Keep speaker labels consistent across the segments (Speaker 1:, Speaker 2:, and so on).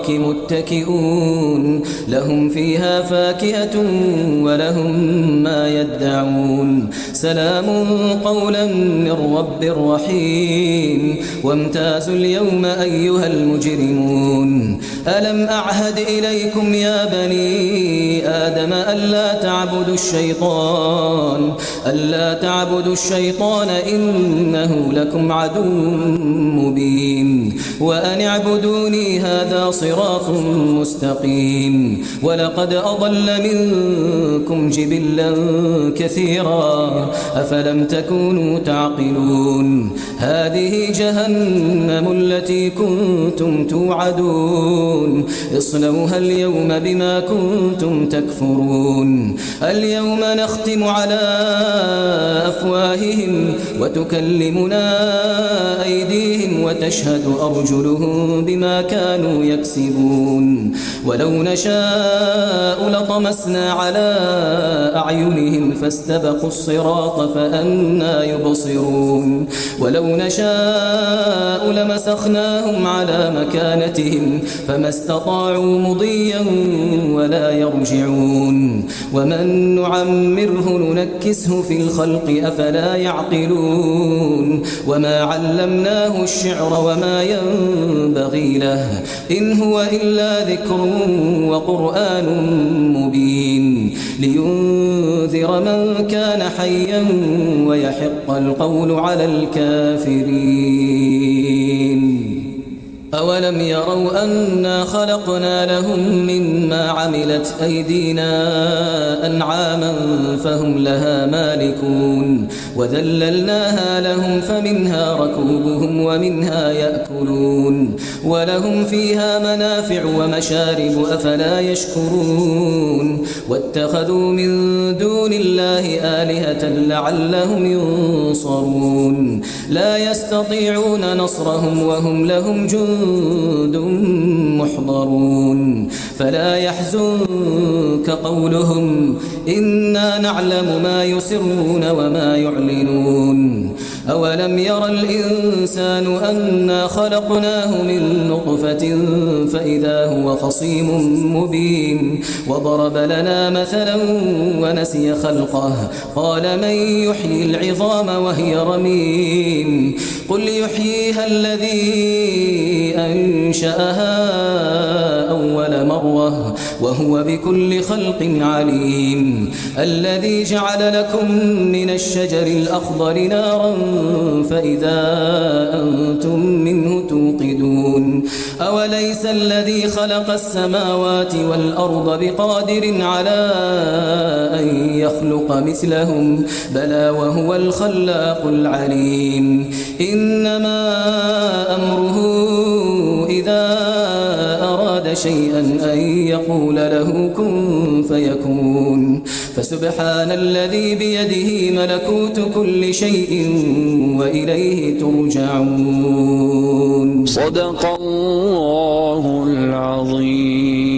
Speaker 1: الأرائك متكئون لهم فيها فاكهة ولهم ما يدعون سلام قولا من رب رحيم وامتازوا اليوم أيها المجرمون ألم أعهد إليكم يا بني آدم ألا تعبدوا الشيطان إنه لكم عدو مبين وأن اعبدوني هذا صراط مستقيم ولقد أضل منكم جبلا كثيرا أفلم تكونوا تعقلون هذه جهنم التي كنتم توعدون اصلوها اليوم بما كنتم تكفرون اليوم نختم على أفواههم وتكلمنا أيديهم وتشهد أرجلهم بما كانوا يكسبون ولو نشاء لطمسنا على أعينهم فاستبقوا الصراط فأنى يبصرون ولو نشاء لمسخناهم على مكانتهم فما استطاعوا مضيا ولا يرجعون ومن نعمره ننكسه في الخلق أفلا يعقلون وما علمناه الشعر وما ينبغي له إن هو إلا ذكر وقرآن مبين لينذر من كان حيا ويحق القول على الكافرين أولم يروا أنا خلقنا لهم مما عملت أيدينا أنعاما فهم لها مالكون وذللناها لهم فمنها ركوبهم ومنها يأكلون ولهم فيها منافع ومشارب أفلا يشكرون واتخذوا من دون الله آلهة لعلهم ينصرون لا يستطيعون نصرهم وهم لهم جند محضرون فلا يحزنك قولهم إنا نعلم ما يسرون وما يعلنون أولم ير الإنسان أنا خلقناه من نطفة فإذا هو خصيم مبين وضرب لنا مثلا ونسي خلقه قال من يحيي العظام وهي رميم قل يحييها الذي أنشأها أول مرة وهو بكل خلق عليم الذي جعل لكم من الشجر الأخضر نارا فإذا أنتم منه توقدون أوليس الذي خلق السماوات والأرض بقادر على أن يخلق مثلهم بلى وهو الخلاق العليم إنما أمره إذا أراد شيئا أن يقول له كن فيكون فسبحان الذي بيده ملكوت كل شيء وإليه ترجعون
Speaker 2: صدق الله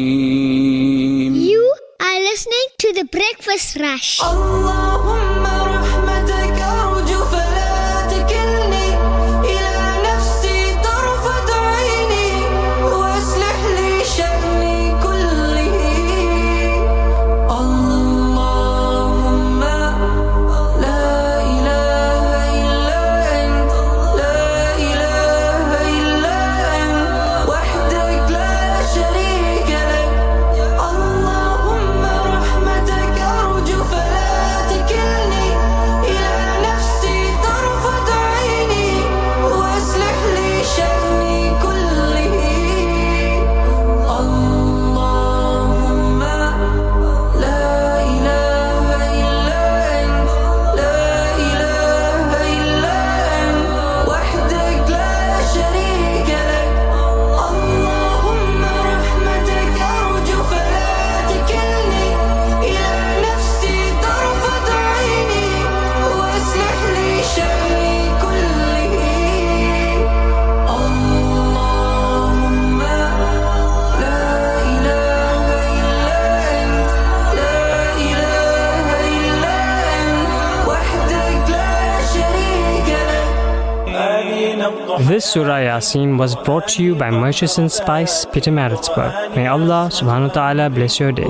Speaker 2: العظيم.
Speaker 3: You are listening to the Breakfast Rush.
Speaker 4: اللهم رحمتك أرجو فلا تكلني إلى نفسي طرفة عيني وأصلح لي شأني كله. اللهم لا إله إلا أنت لا إله إلا أنت وحدك لا شريك لك. اللهم رحمتك أرجو فلا
Speaker 5: This Surah Yasin was brought to you by Murchison Spice, Pietermaritzburg. May Allah subhanahu wa ta'ala bless your day.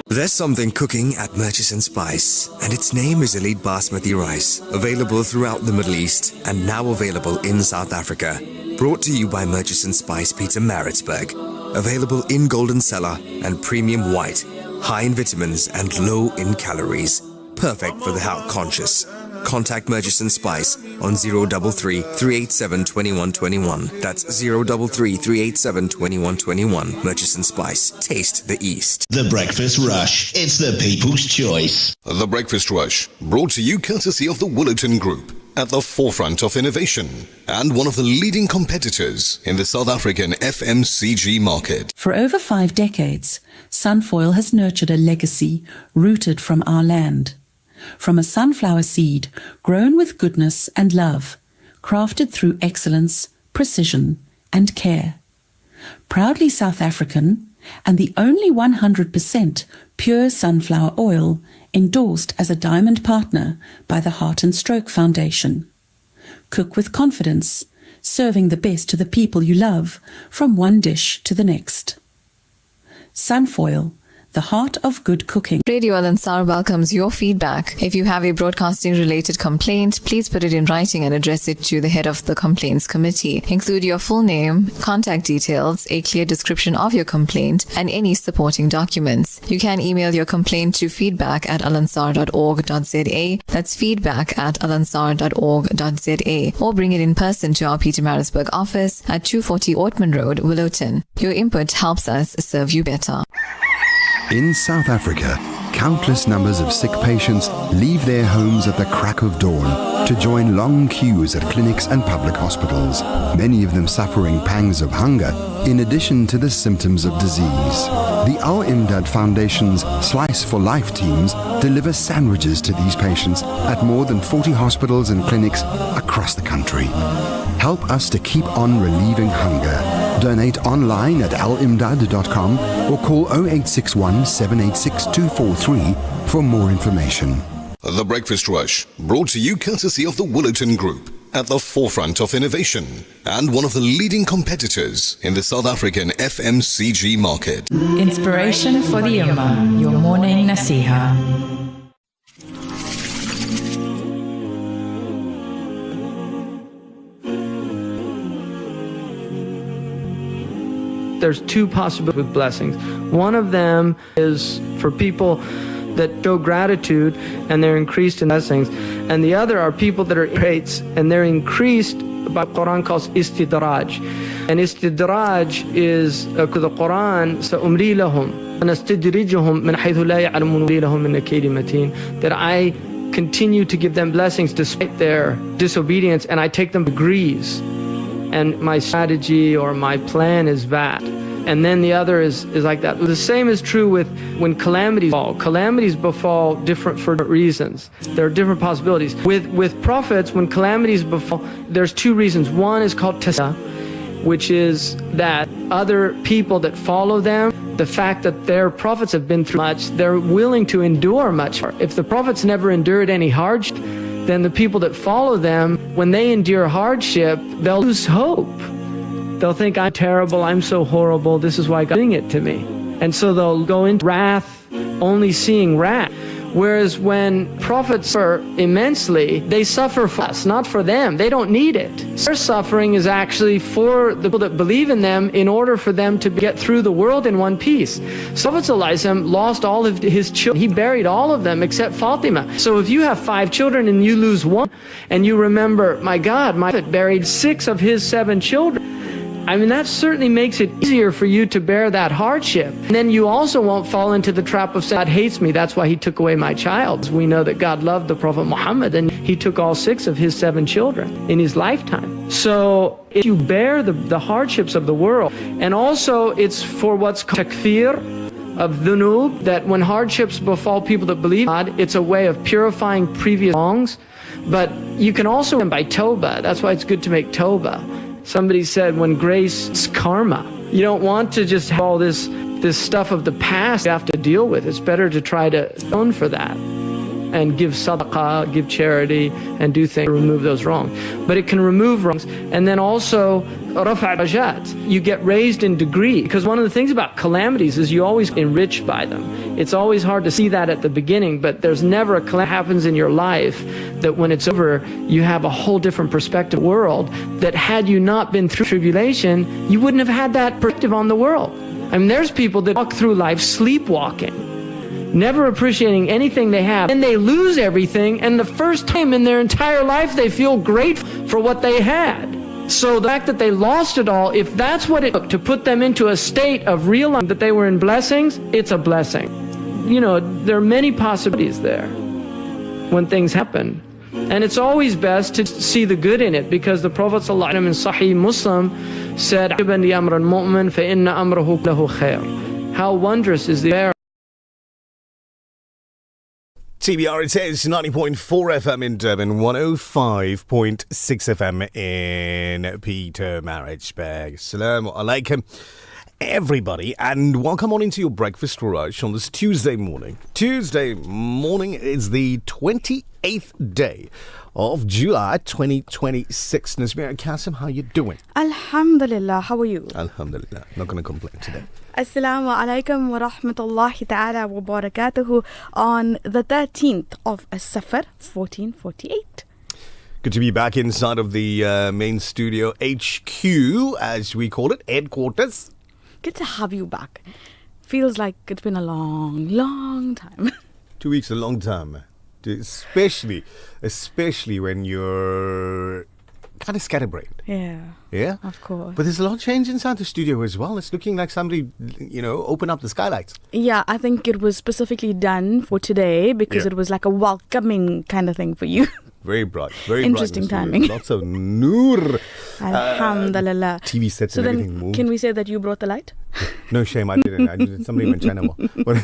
Speaker 6: There's something cooking at Murchison Spice, and its name is Elite Basmati Rice, available throughout the Middle East and now available in South Africa. Brought to you by Murchison Spice, Pietermaritzburg. Available in Golden Cellar and Premium White, high in vitamins and low in calories. Perfect for the health conscious. Contact Murchison Spice on 033 387 2121. That's 033 387 2121. Murchison Spice. Taste the East.
Speaker 7: The Breakfast Rush. It's the people's choice.
Speaker 8: The Breakfast Rush, brought to you courtesy of the Willerton Group, at the forefront of innovation and one of the leading competitors in the South African FMCG market.
Speaker 9: For over 5 decades, Sunfoil has nurtured a legacy rooted from our land. From a sunflower seed grown with goodness and love, crafted through excellence, precision, and care. Proudly South African and the only 100% pure sunflower oil endorsed as a diamond partner by the Heart and Stroke Foundation. Cook with confidence, serving the best to the people you love from one dish to the next. Sunfoil, the heart of good cooking.
Speaker 10: Radio Al Ansar welcomes your feedback. If you have a broadcasting related complaint, please put it in writing and address it to the head of the complaints committee. Include your full name, contact details, a clear description of your complaint, and any supporting documents. You can email your complaint to feedback@alansar.org.za. That's feedback@alansar.org.za, or bring it in person to our Pietermaritzburg office at 240 Ortman Road, Willerton. Your input helps us serve you better.
Speaker 11: In South Africa, countless numbers of sick patients leave their homes at the crack of dawn to join long queues at clinics and public hospitals, many of them suffering pangs of hunger in addition to the symptoms of disease. The Al Imdad Foundation's Slice for Life teams deliver sandwiches to these patients at more than 40 hospitals and clinics across the country. Help us to keep on relieving hunger. Donate online at alimdad.com or call 0861 786 243 for more information.
Speaker 8: The Breakfast Rush, brought to you courtesy of the Willerton Group, at the forefront of innovation and one of the leading competitors in the South African FMCG market.
Speaker 12: Inspiration for the Ummah, your morning nasiha.
Speaker 13: There's two possibilities with blessings. One of them is for people that show gratitude and they're increased in blessings. And the other are people that are traits and they're increased by Quran calls istidraj. And istidraj is the Quran, سَأُمْلِي لَهُمْ وَنَسْتَدْرِجُهُمْ مِنْ حَيْثُ لَا يَعْلَمُونَ لَهُمْ مِنَ كَيْدِ مَتِينٍ. That I continue to give them blessings despite their disobedience, and I take them degrees. And my strategy or my plan is that. And then the other is like that. The same is true with when calamities fall. Calamities befall different for reasons. There are different possibilities. With prophets, when calamities befall, there's two reasons. One is called tasya, which is that other people that follow them, the fact that their prophets have been through much, they're willing to endure much. If the prophets never endured any hardship, then the people that follow them, when they endure hardship, they'll lose hope. They'll think, I'm terrible, I'm so horrible, this is why God's doing it to me. And so they'll go into wrath, only seeing wrath. Whereas when prophets suffer immensely, they suffer for us, not for them. They don't need it. Their suffering is actually for the people that believe in them in order for them to get through the world in one piece. Prophet ﷺ lost all of his children. He buried all of them except Fatima. So if you have 5 children and you lose one, and you remember, my God, my Prophet buried 6 of his 7 children. I mean, that certainly makes it easier for you to bear that hardship. And then you also won't fall into the trap of saying, God hates me, that's why he took away my child. We know that God loved the Prophet Muhammad and he took all 6 of his 7 children in his lifetime. So if you bear the hardships of the world, and also it's for what's called takfir of dhunub, that when hardships befall people that believe God, it's a way of purifying previous wrongs. But you can also by tawbah. That's why it's good to make tawbah. Somebody said when grace is karma, you don't want to just have all this stuff of the past you have to deal with. It's better to try to atone for that. and give sadaqah, give charity, and do things to remove those wrongs. But it can remove wrongs, and then also rafa' darajat. You get raised in degree, because one of the things about calamities is you always enriched by them. It's always hard to see that at the beginning, but there's never a calamity that happens in your life that when it's over, you have a whole different perspective of the world that had you not been through tribulation, you wouldn't have had that perspective on the world. I mean, there's people that walk through life sleepwalking, never appreciating anything they have, and they lose everything, and the first time in their entire life they feel grateful for what they had. So the fact that they lost it all, if that's what it took to put them into a state of realizing that they were in blessings, it's a blessing. You know, there are many possibilities there when things happen. And it's always best to see the good in it, because the Prophet ﷺ in Sahih Muslim said, how wondrous is the affair.
Speaker 14: TBR, it says 90.4 FM in Durban, 105.6 FM in Peter Maritzburg. Assalamu alaikum, everybody, and welcome on into your breakfast rush on this Tuesday morning. Tuesday morning is the 28th day of July 2026. Nazmeera Cassim, how you doing?
Speaker 15: Alhamdulillah, how are you?
Speaker 14: Alhamdulillah, not going to complain today.
Speaker 15: Assalamu alaikum wa rahmatullahi ta'ala wa barakatuhu on the 13th of Safar, 1448.
Speaker 14: Good to be back inside of the main studio, HQ, as we call it, headquarters.
Speaker 15: Good to have you back. Feels like it's been a long time.
Speaker 14: 2 weeks, a long time. Especially when you're kind of scatterbrained.
Speaker 15: Yeah, of course.
Speaker 14: But there's a lot of change inside the studio as well. It's looking like somebody, open up the skylights.
Speaker 15: Yeah, I think it was specifically done for today because it was like a welcoming kind of thing for you.
Speaker 14: Very bright, very
Speaker 15: interesting
Speaker 14: bright.
Speaker 15: Timing.
Speaker 14: Lots of noor.
Speaker 15: Alhamdulillah.
Speaker 14: TV sets
Speaker 15: so
Speaker 14: and
Speaker 15: then,
Speaker 14: everything moved.
Speaker 15: Can we say that you brought the light?
Speaker 14: No shame, I didn't. Somebody went China more. But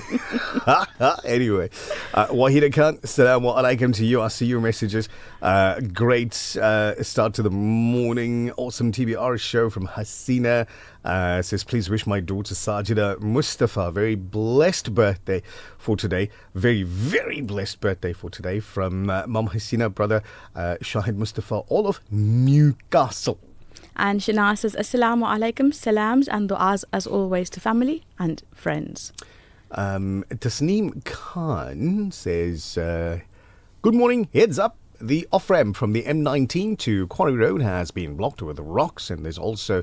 Speaker 14: anyway, Wahida Khan, Assalamu alaikum to you. I see your messages. Great start to the morning. Awesome TBR show from Hasina. Says, please wish my daughter Sajida Mustafa very blessed birthday for today. Very, very blessed birthday for today from Mum Hasina, brother Shahid Mustafa, all of Newcastle.
Speaker 15: And Shana says, Assalamu alaikum, salams and du'as as always to family and friends.
Speaker 14: Tasneem Khan says, good morning, heads up. The off-ramp from the M19 to Quarry Road has been blocked with rocks, and there's also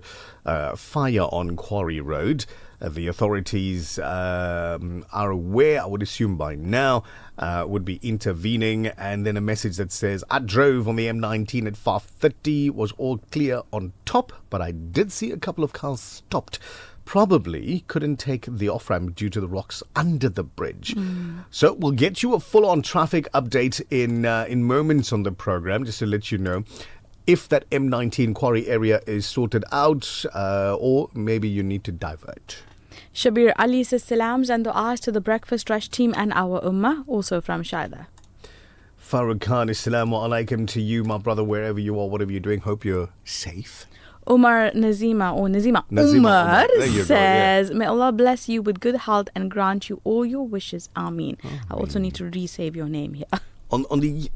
Speaker 14: fire on Quarry Road. The authorities are aware, I would assume by now, would be intervening. And then a message that says, I drove on the M19 at 5:30, was all clear on top, but I did see a couple of cars stopped. Probably couldn't take the off-ramp due to the rocks under the bridge. So we'll get you a full-on traffic update in moments on the program, just to let you know if that M19 Quarry area is sorted out or maybe you need to divert.
Speaker 15: Shabir Ali says salams and du'as to the Breakfast Rush team and our ummah, also from Shaida.
Speaker 14: Farooq Khan, assalamu alaikum to you, my brother, wherever you are, whatever you're doing. Hope you're safe.
Speaker 15: Nazima Umar says, may Allah bless you with good health and grant you all your wishes. Ameen. I also need to resave your name here.
Speaker 14: On the,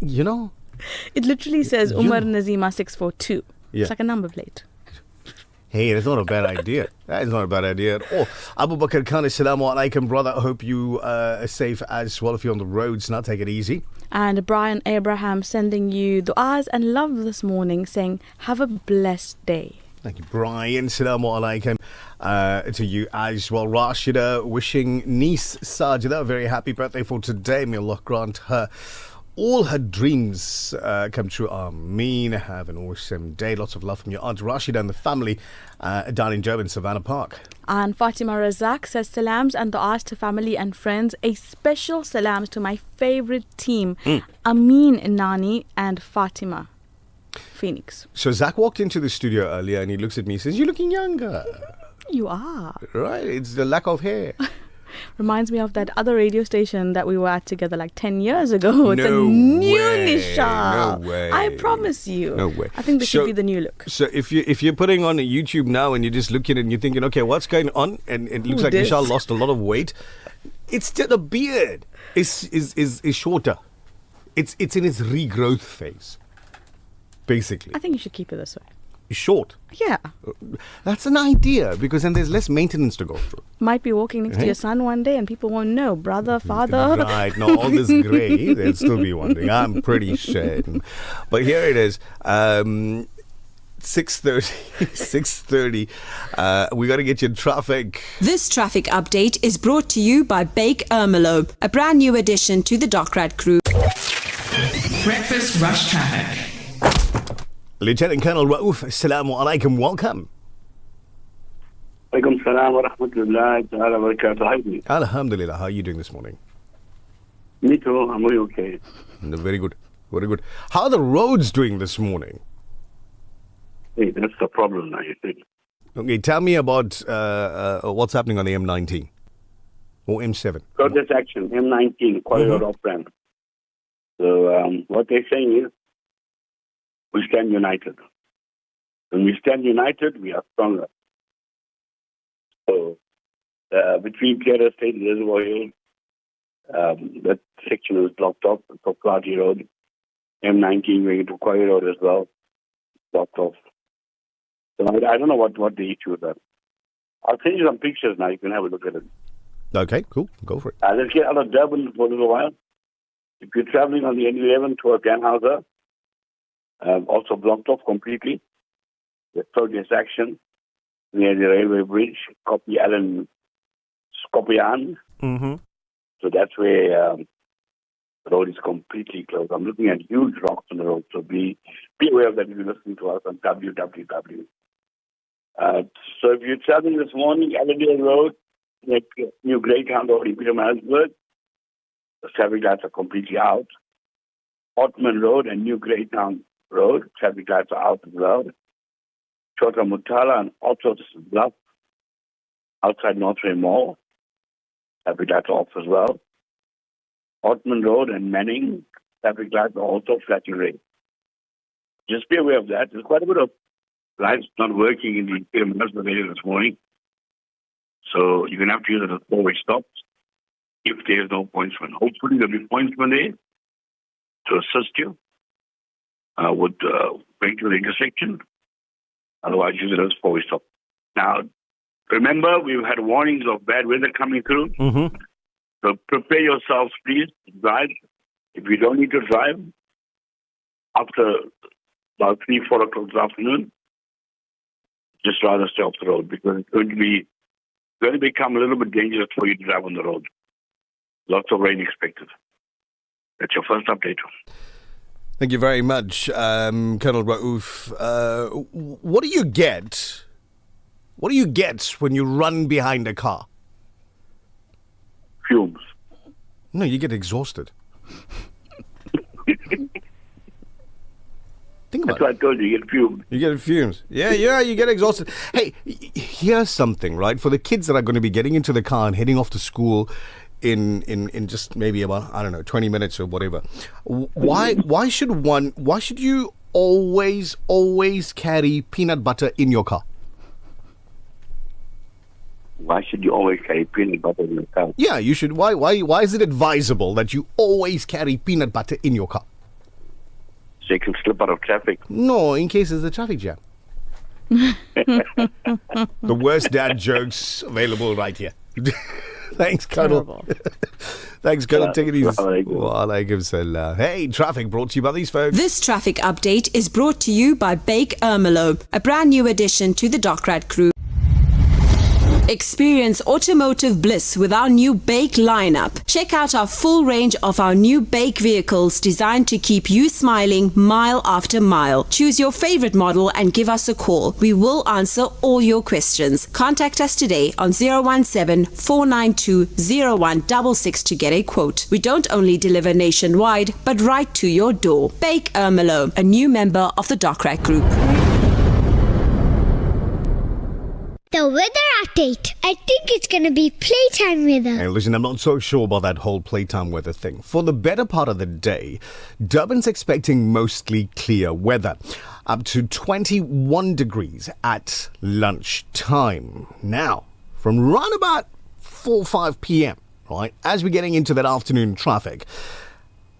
Speaker 15: It literally says Umar Nazima 642.
Speaker 14: Yeah.
Speaker 15: It's like a number plate.
Speaker 14: Hey, that's not a bad idea. That is not a bad idea at all. Abu Bakr Khan, assalamu alaikum, brother. I hope you are safe as well if you're on the roads. Now take it easy.
Speaker 15: And Brian Abraham sending you du'as and love this morning, saying, have a blessed day.
Speaker 14: Thank you, Brian. Assalamu alaikum to you as well. Rashida wishing niece Sajida a very happy birthday for today. May Allah grant her all her dreams come true. Ameen. Have an awesome day. Lots of love from your Aunt Rashida and the family down in Durban, Savannah Park.
Speaker 15: And Fatima Razak says salams and du'as to family and friends. A special salams to my favorite team, Amin Nani and Fatima Phoenix.
Speaker 14: So Zach walked into the studio earlier and he looks at me and says, you're looking younger.
Speaker 15: You are.
Speaker 14: Right, it's the lack of hair.
Speaker 15: Reminds me of that other radio station that we were at together like 10 years ago. It's a new Nichal.
Speaker 14: No way.
Speaker 15: I promise you.
Speaker 14: No way.
Speaker 15: I think this should be the new look.
Speaker 14: So if you're putting on a YouTube now and you're just looking and you're thinking, okay, what's going on? And it looks like Nichal lost a lot of weight. It's still the beard is shorter. it's in its regrowth phase, basically.
Speaker 15: I think you should keep it this way.
Speaker 14: Short.
Speaker 15: Yeah.
Speaker 14: That's an idea, because then there's less maintenance to go through.
Speaker 15: Might be walking next to your son one day and people won't know. Brother, father.
Speaker 14: Right. No, all this grey, they'll still be wondering. I'm pretty sure. But here it is. 6:30. We got to get you in traffic.
Speaker 16: This traffic update is brought to you by Bake Ermelo, a brand new addition to the Docrat Group.
Speaker 12: Breakfast Rush Traffic.
Speaker 14: Lieutenant Colonel Raouf, Assalamu alaikum, welcome.
Speaker 17: Alaikum salam wa rahmatullahi ta'ala wa barakatuh. How are you?
Speaker 14: Alhamdulillah, how are you doing this morning?
Speaker 17: Me too, I'm really okay.
Speaker 14: Very good, very good. How are the roads doing this morning?
Speaker 17: Hey, that's the problem now, you see.
Speaker 14: Okay, tell me about what's happening on the M19 or M7.
Speaker 17: Protest action, M19, corridor off-ramp. So what they're saying is, we stand united. When we stand united, we are stronger. So between Pierre State and Reservoir Hill, that section is blocked off for Clardy Road. M19 going into Quarry Road as well, blocked off. So I don't know what the issue is. I'll send you some pictures now. You can have a look at it.
Speaker 14: Okay, cool. Go for it.
Speaker 17: Let's get out of Durban for a little while. If you're traveling on the N11 towards Ganhauser, also blocked off completely. The protest action near the railway bridge, Copy Allen, Skopjean.
Speaker 14: Mm-hmm.
Speaker 17: So that's where the road is completely closed. I'm looking at huge rocks on the road, so be aware of that if you're listening to us on www. So if you're traveling this morning, Allendale Road, like New Greytown Road in Pietermaritzburg, the traffic lights are completely out. Ottoman Road and New Greytown Road, traffic lights are out as well. Chota Mutala and also Bluff, outside Northway Mall, traffic lights are off as well. Ottoman Road and Manning, traffic lights are also flashing red. Just be aware of that. There's quite a bit of lights not working in the Pietermaritzburg area this morning. So you're going to have to use it as four-way stops if there's no pointsman. Hopefully there'll be pointsman there to assist you with going to the intersection. Otherwise, use it as four-way stop. Now, remember, we've had warnings of bad weather coming through.
Speaker 14: Mm-hmm.
Speaker 17: So prepare yourselves, please, to drive. If you don't need to drive, after about 3-4 o'clock this afternoon, just rather stay off the road because it's going to become a little bit dangerous for you to drive on the road. Lots of rain expected. That's your first update.
Speaker 14: Thank you very much, Colonel Raouf. What do you get? What do you get when you run behind a car?
Speaker 17: Fumes.
Speaker 14: No, you get exhausted. Think about
Speaker 17: That's what I told you, you get fumes.
Speaker 14: You get fumes. Yeah, you get exhausted. Hey, here's something, right? For the kids that are going to be getting into the car and heading off to school in just maybe about, I don't know, 20 minutes or whatever. Why should you always carry peanut butter in your car?
Speaker 17: Why should you always carry peanut butter in your car?
Speaker 14: Yeah, you should. Why is it advisable that you always carry peanut butter in your car?
Speaker 17: So you can slip out of traffic.
Speaker 14: No, in case there's a traffic jam. The worst dad jokes available right here. Thanks, Colonel. Thanks, Colonel. Take it easy. Walaikum salam. Hey, traffic brought to you by these folks.
Speaker 16: This traffic update is brought to you by Bake Ermelo, a brand new addition to the Docrat Group. Experience automotive bliss with our new Bake lineup. Check out our full range of our new Bake vehicles designed to keep you smiling mile after mile. Choose your favorite model and give us a call. We will answer all your questions. Contact us today on 017-492-0166 to get a quote. We don't only deliver nationwide, but right to your door. Bake Ermelo, a new member of the Docrat Group.
Speaker 3: The weather update. I think it's going to be playtime weather.
Speaker 14: Hey, listen, I'm not so sure about that whole playtime weather thing. For the better part of the day, Durban's expecting mostly clear weather. Up to 21 degrees at lunchtime. Now, from round about 4-5 p.m., right, as we're getting into that afternoon traffic,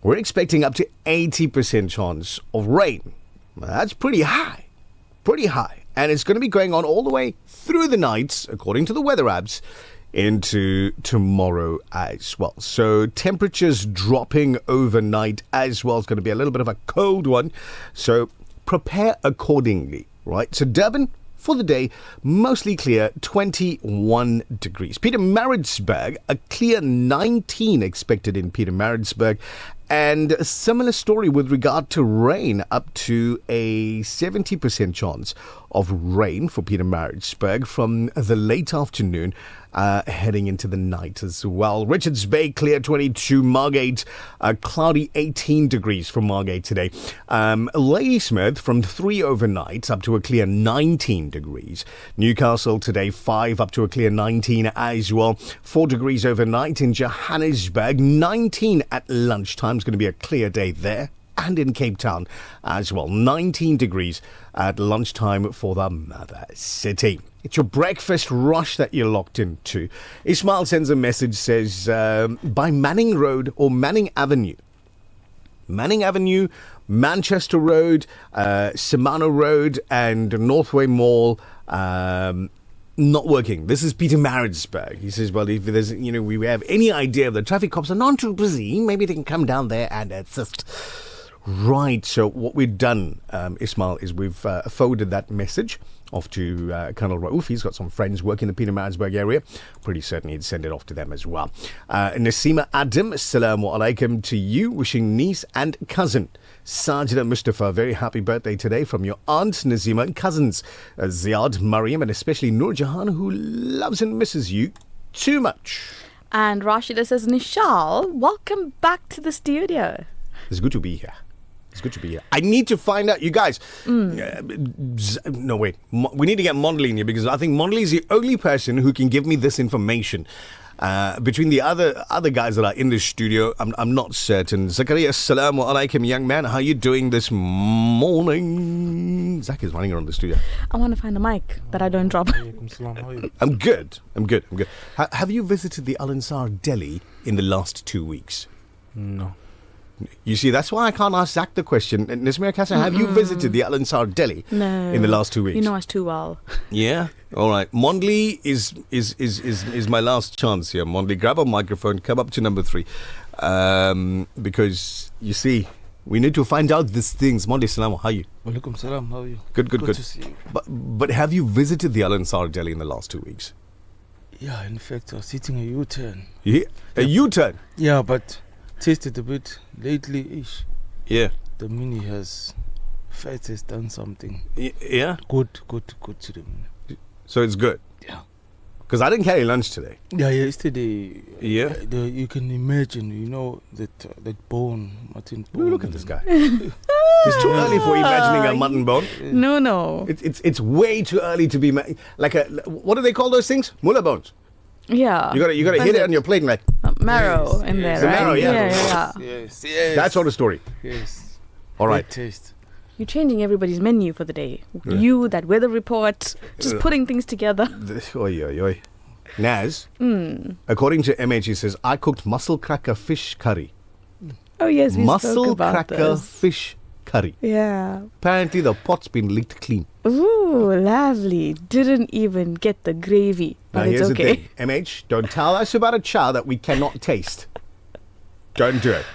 Speaker 14: we're expecting up to 80% chance of rain. That's pretty high. Pretty high. And it's going to be going on all the way through the night, according to the weather apps, into tomorrow as well. So temperatures dropping overnight as well. It's going to be a little bit of a cold one. So prepare accordingly, right? So Durban, for the day, mostly clear, 21 degrees. Pietermaritzburg, a clear 19 expected in Pietermaritzburg. And a similar story with regard to rain, up to a 70% chance of rain for Pietermaritzburg from the late afternoon heading into the night as well. Richards Bay, clear 22. Margate, cloudy 18 degrees for Margate today. Ladysmith, from 3 overnight up to a clear 19 degrees. Newcastle today, 5 up to a clear 19 as well. 4 degrees overnight in Johannesburg, 19 at lunchtime. It's going to be a clear day there. And in Cape Town as well, 19 degrees at lunchtime for the mother city. It's your breakfast rush that you're locked into. Ismail sends a message, says, by Manning Road or Manning Avenue. Manning Avenue, Manchester Road, Simano Road and Northway Mall, not working. This is Pietermaritzburg. He says, well, if there's, we have any idea if the traffic cops are not too busy, maybe they can come down there and assist. Right, so what we've done, Ismail, is we've forwarded that message off to Colonel Raouf. He's got some friends working in the Pietermaritzburg area. Pretty certain he'd send it off to them as well. Nasima Adam, assalamu alaikum to you. Wishing niece and cousin Sajida Mustafa a very happy birthday today from your aunt Nazima and cousins Ziad, Mariam and especially Nur Jahan, who loves and misses you too much.
Speaker 15: And Rashida says, Nichal, welcome back to the studio.
Speaker 14: It's good to be here. It's good to be here. I need to find out, you guys. No, wait. We need to get Mondley in here because I think Mondley is the only person who can give me this information. Between the other guys that are in the studio, I'm not certain. Zakaria, assalamu alaikum, young man. How are you doing this morning? Zach is running around the studio.
Speaker 15: I want to find a mic that I don't drop.
Speaker 14: I'm good. Have you visited the Al Ansar Deli in the last 2 weeks?
Speaker 18: No.
Speaker 14: You see, that's why I can't ask Zach the question. Nazmeera Cassim, have you visited the Al Ansar Deli in the last 2 weeks?
Speaker 15: You know us too well.
Speaker 14: Yeah? All right. Mondley is my last chance here. Mondley, grab a microphone, come up to number 3. Because, you see, we need to find out these things. Mondley, salam, how are you?
Speaker 18: Walaikum salam, how are you?
Speaker 14: Good.
Speaker 18: Good to see you.
Speaker 14: But have you visited the Al Ansar Deli in the last 2 weeks?
Speaker 18: Yeah, in fact, I was sitting a U-turn.
Speaker 14: Yeah? A U-turn?
Speaker 18: Yeah, but tasted a bit lately-ish.
Speaker 14: Yeah.
Speaker 18: The mini fat has done something.
Speaker 14: Yeah?
Speaker 18: Good to them.
Speaker 14: So it's good?
Speaker 18: Yeah.
Speaker 14: Because I didn't carry lunch today.
Speaker 18: Yeah, yesterday.
Speaker 14: Yeah?
Speaker 18: You can imagine, that bone, mutton bone.
Speaker 14: Look at this guy. It's too early for imagining a mutton bone.
Speaker 15: No.
Speaker 14: It's way too early to be like a, what do they call those things? Mullah bones.
Speaker 15: Yeah.
Speaker 14: You gotta hit it on your plate and like
Speaker 15: marrow in there,
Speaker 14: the
Speaker 15: right?
Speaker 14: marrow,
Speaker 15: Yeah.
Speaker 18: Yes.
Speaker 14: That's all the story.
Speaker 18: Yes.
Speaker 14: All right.
Speaker 18: Taste.
Speaker 15: You're changing everybody's menu for the day.
Speaker 14: Yeah.
Speaker 15: You, that weather report, just putting things together.
Speaker 14: Oi. Naz, according to MH, he says, I cooked mussel cracker fish curry.
Speaker 15: Oh yes, we spoke about
Speaker 14: cracker
Speaker 15: this.
Speaker 14: fish curry.
Speaker 15: Yeah.
Speaker 14: Apparently the pot's been licked clean.
Speaker 15: Ooh, lovely. Didn't even get the gravy. But
Speaker 14: Now
Speaker 15: it's
Speaker 14: here's
Speaker 15: okay.
Speaker 14: the thing, MH, don't tell us about a chow that we cannot taste. Don't do it.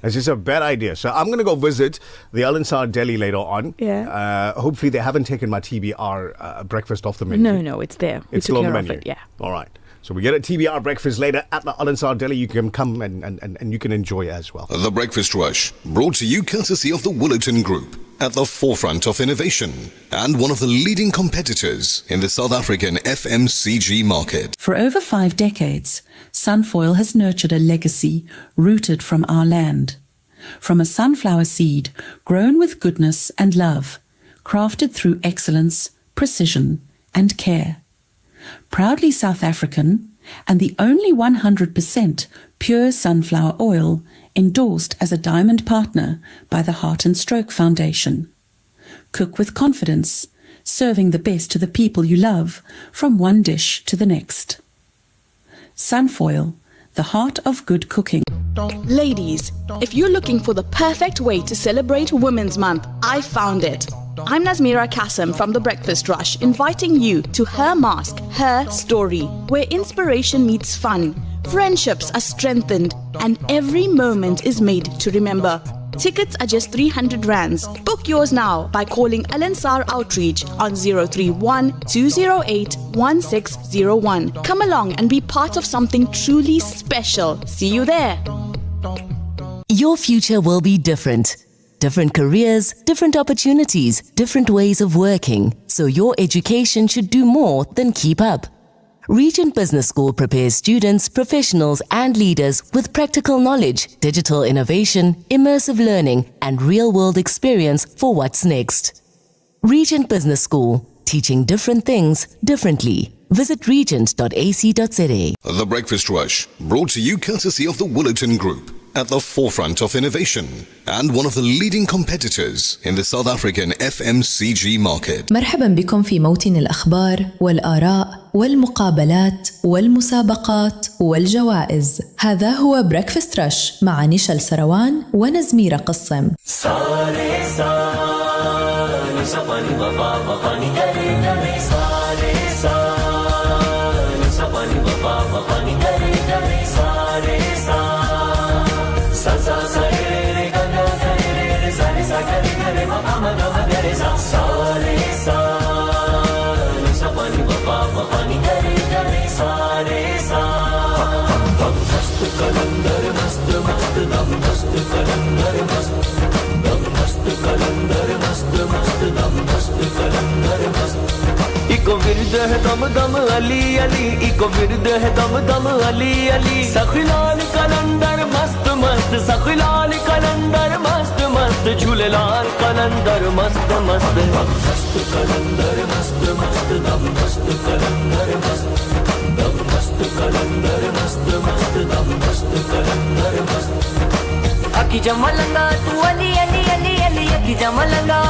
Speaker 14: It's just a bad idea. So I'm going to go visit the Al Ansar Deli later on.
Speaker 15: Yeah.
Speaker 14: Hopefully they haven't taken my TBR breakfast off the menu.
Speaker 15: No, it's there.
Speaker 14: It's
Speaker 15: we
Speaker 14: still
Speaker 15: took
Speaker 14: on the
Speaker 15: care
Speaker 14: menu.
Speaker 15: of it, yeah.
Speaker 14: All right. So we get a TBR breakfast later at the Al Ansar Deli. You can come and you can enjoy it as well.
Speaker 8: The Breakfast Rush, brought to you courtesy of the Woolerton Group, at the forefront of innovation and one of the leading competitors in the South African FMCG market.
Speaker 9: For over 5 decades, Sunfoil has nurtured a legacy rooted from our land. From a sunflower seed grown with goodness and love, crafted through excellence, precision, and care. Proudly South African and the only 100% pure sunflower oil endorsed as a diamond partner by the Heart and Stroke Foundation. Cook with confidence, serving the best to the people you love from one dish to the next. Sunfoil, the heart of good cooking.
Speaker 15: Ladies, if you're looking for the perfect way to celebrate Women's Month, I found it. I'm Nazmeera Cassim from The Breakfast Rush, inviting you to Her Mask, Her Story, where inspiration meets fun, friendships are strengthened, and every moment is made to remember. Tickets are just 300 rands. Book yours now by calling Al Ansar Outreach on 031 208 1601. Come along and be part of something truly special. See you there.
Speaker 19: Your future will be different. Different careers, different opportunities, different ways of working. So your education should do more than keep up. Regent Business School prepares students, professionals and leaders with practical knowledge, digital innovation, immersive learning and real-world experience for what's next. Regent Business School, teaching different things differently. Visit regent.ac.za.
Speaker 8: The Breakfast Rush, brought to you courtesy of the Woolerton Group, at the forefront of innovation and one of the leading competitors in the South African FMCG market.
Speaker 12: مرحبا بكم في موطن الأخبار والآراء والمقابلات والمسابقات والجوائز. هذا هو بريكفاست رش مع نيشال سروان ونزميرة قصم.
Speaker 20: Eco विरद है दम दम Ali Ali eco विरद है दम दम अली अली सखलाल कलंदर मस्त मस्त सखलाल कलंदर मस्त मस्त झूलेलाल कलंदर मस्त मस्त मस्त कलंदर मस्त मस्त दम मस्त कलंदर मस्त दम मस्त कलंदर मस्त मस्त दम मस्त कलंदर मस्त अकी जमलंगा तू अली अली अली अली अकी जमलंगा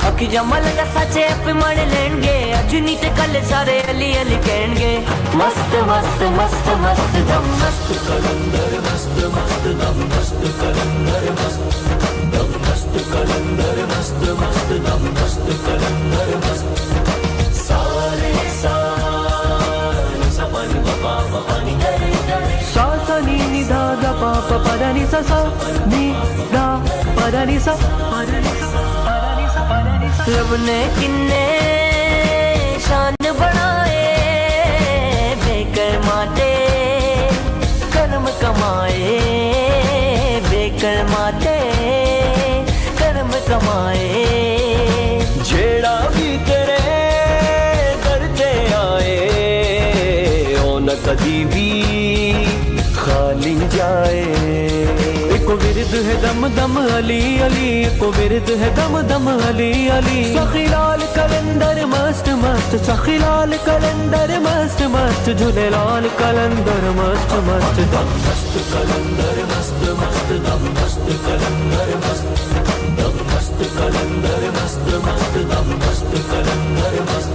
Speaker 20: अकी जमलंगा सचे पे मण लेंगे अजनी ते कल सारे अली अली कहेंगे मस्त मस्त मस्त मस्त दम मस्त कलंदर मस्त मस्त दम मस्त कलंदर मस्त दम मस्त कलंदर मस्त मस्त दम मस्त कलंदर मस्त सारे सारे सपन बाबा पानी करे सा सा नी नी दा दा पा पा पा दा नी सा सा नी दा पा दा नी सा रब ने किन्ने शान बनाए बेकर माते कर्म कमाए बेकर माते कर्म कमाए जेड़ा भी तेरे दर ते आए ओ न कदी भी खाली जाए एको विरद है दम दम अली अली एको विरद है दम दम अली अली सखीलाल कलंदर मस्त मस्त सखीलाल कलंदर मस्त मस्त झूलेलाल कलंदर मस्त मस्त दम मस्त कलंदर मस्त मस्त दम मस्त कलंदर मस्त दम मस्त कलंदर मस्त मस्त दम मस्त कलंदर मस्त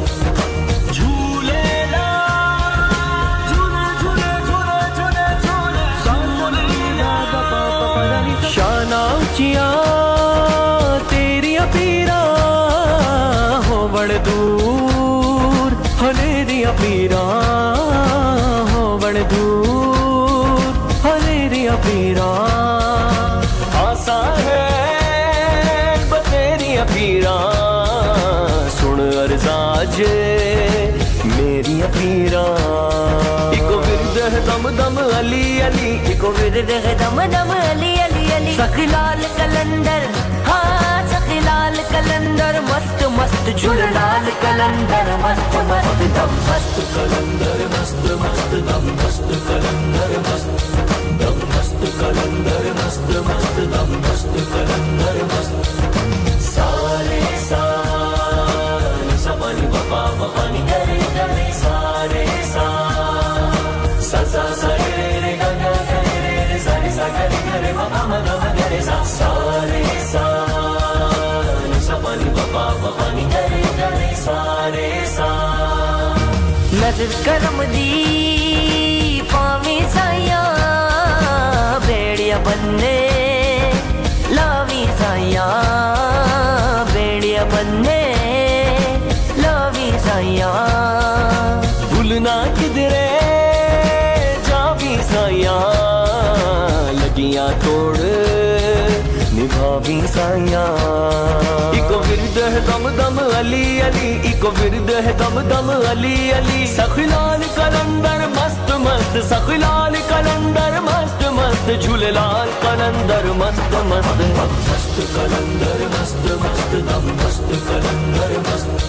Speaker 20: शाना उचिया तेरिया पीरा हो बड़ दूर हनेरिया पीरा हो बड़ दूर हनेरिया पीरा आसा है बतेरिया पीरा सुन अर्जाज मेरिया पीरा इको विरद है दम दम अली अली इको विरद है दम दम अली अली अली सखीलाल कलंदर हाँ सखीलाल कलंदर मस्त मस्त झूलेलाल कलंदर मस्त मस्त दम मस्त कलंदर मस्त मस्त दम मस्त कलंदर मस्त दम मस्त कलंदर मस्त मस्त दम मस्त कलंदर मस्त सारे सारे सपनी बाबा पानी करे करे सारे सा सा सा सा रे गा गा रे रे सारे सा करे करे बाबा मगा करे सा सारे सा सपनी बाबा पानी करे करे सारे सा नजर करम दी पावी साया बेड़िया बनने लावी साया बेड़िया बनने लावी साया भूलना किधरे जावी साया लगियां तोड़ निभावी साया इको विरद है दम दम अली अली इको विरद है दम दम अली अली सखलाल कलंदर मस्त मस्त सखलाल कलंदर मस्त मस्त झूलेलाल कलंदर मस्त मस्त मस्त कलंदर मस्त मस्त दम मस्त कलंदर मस्त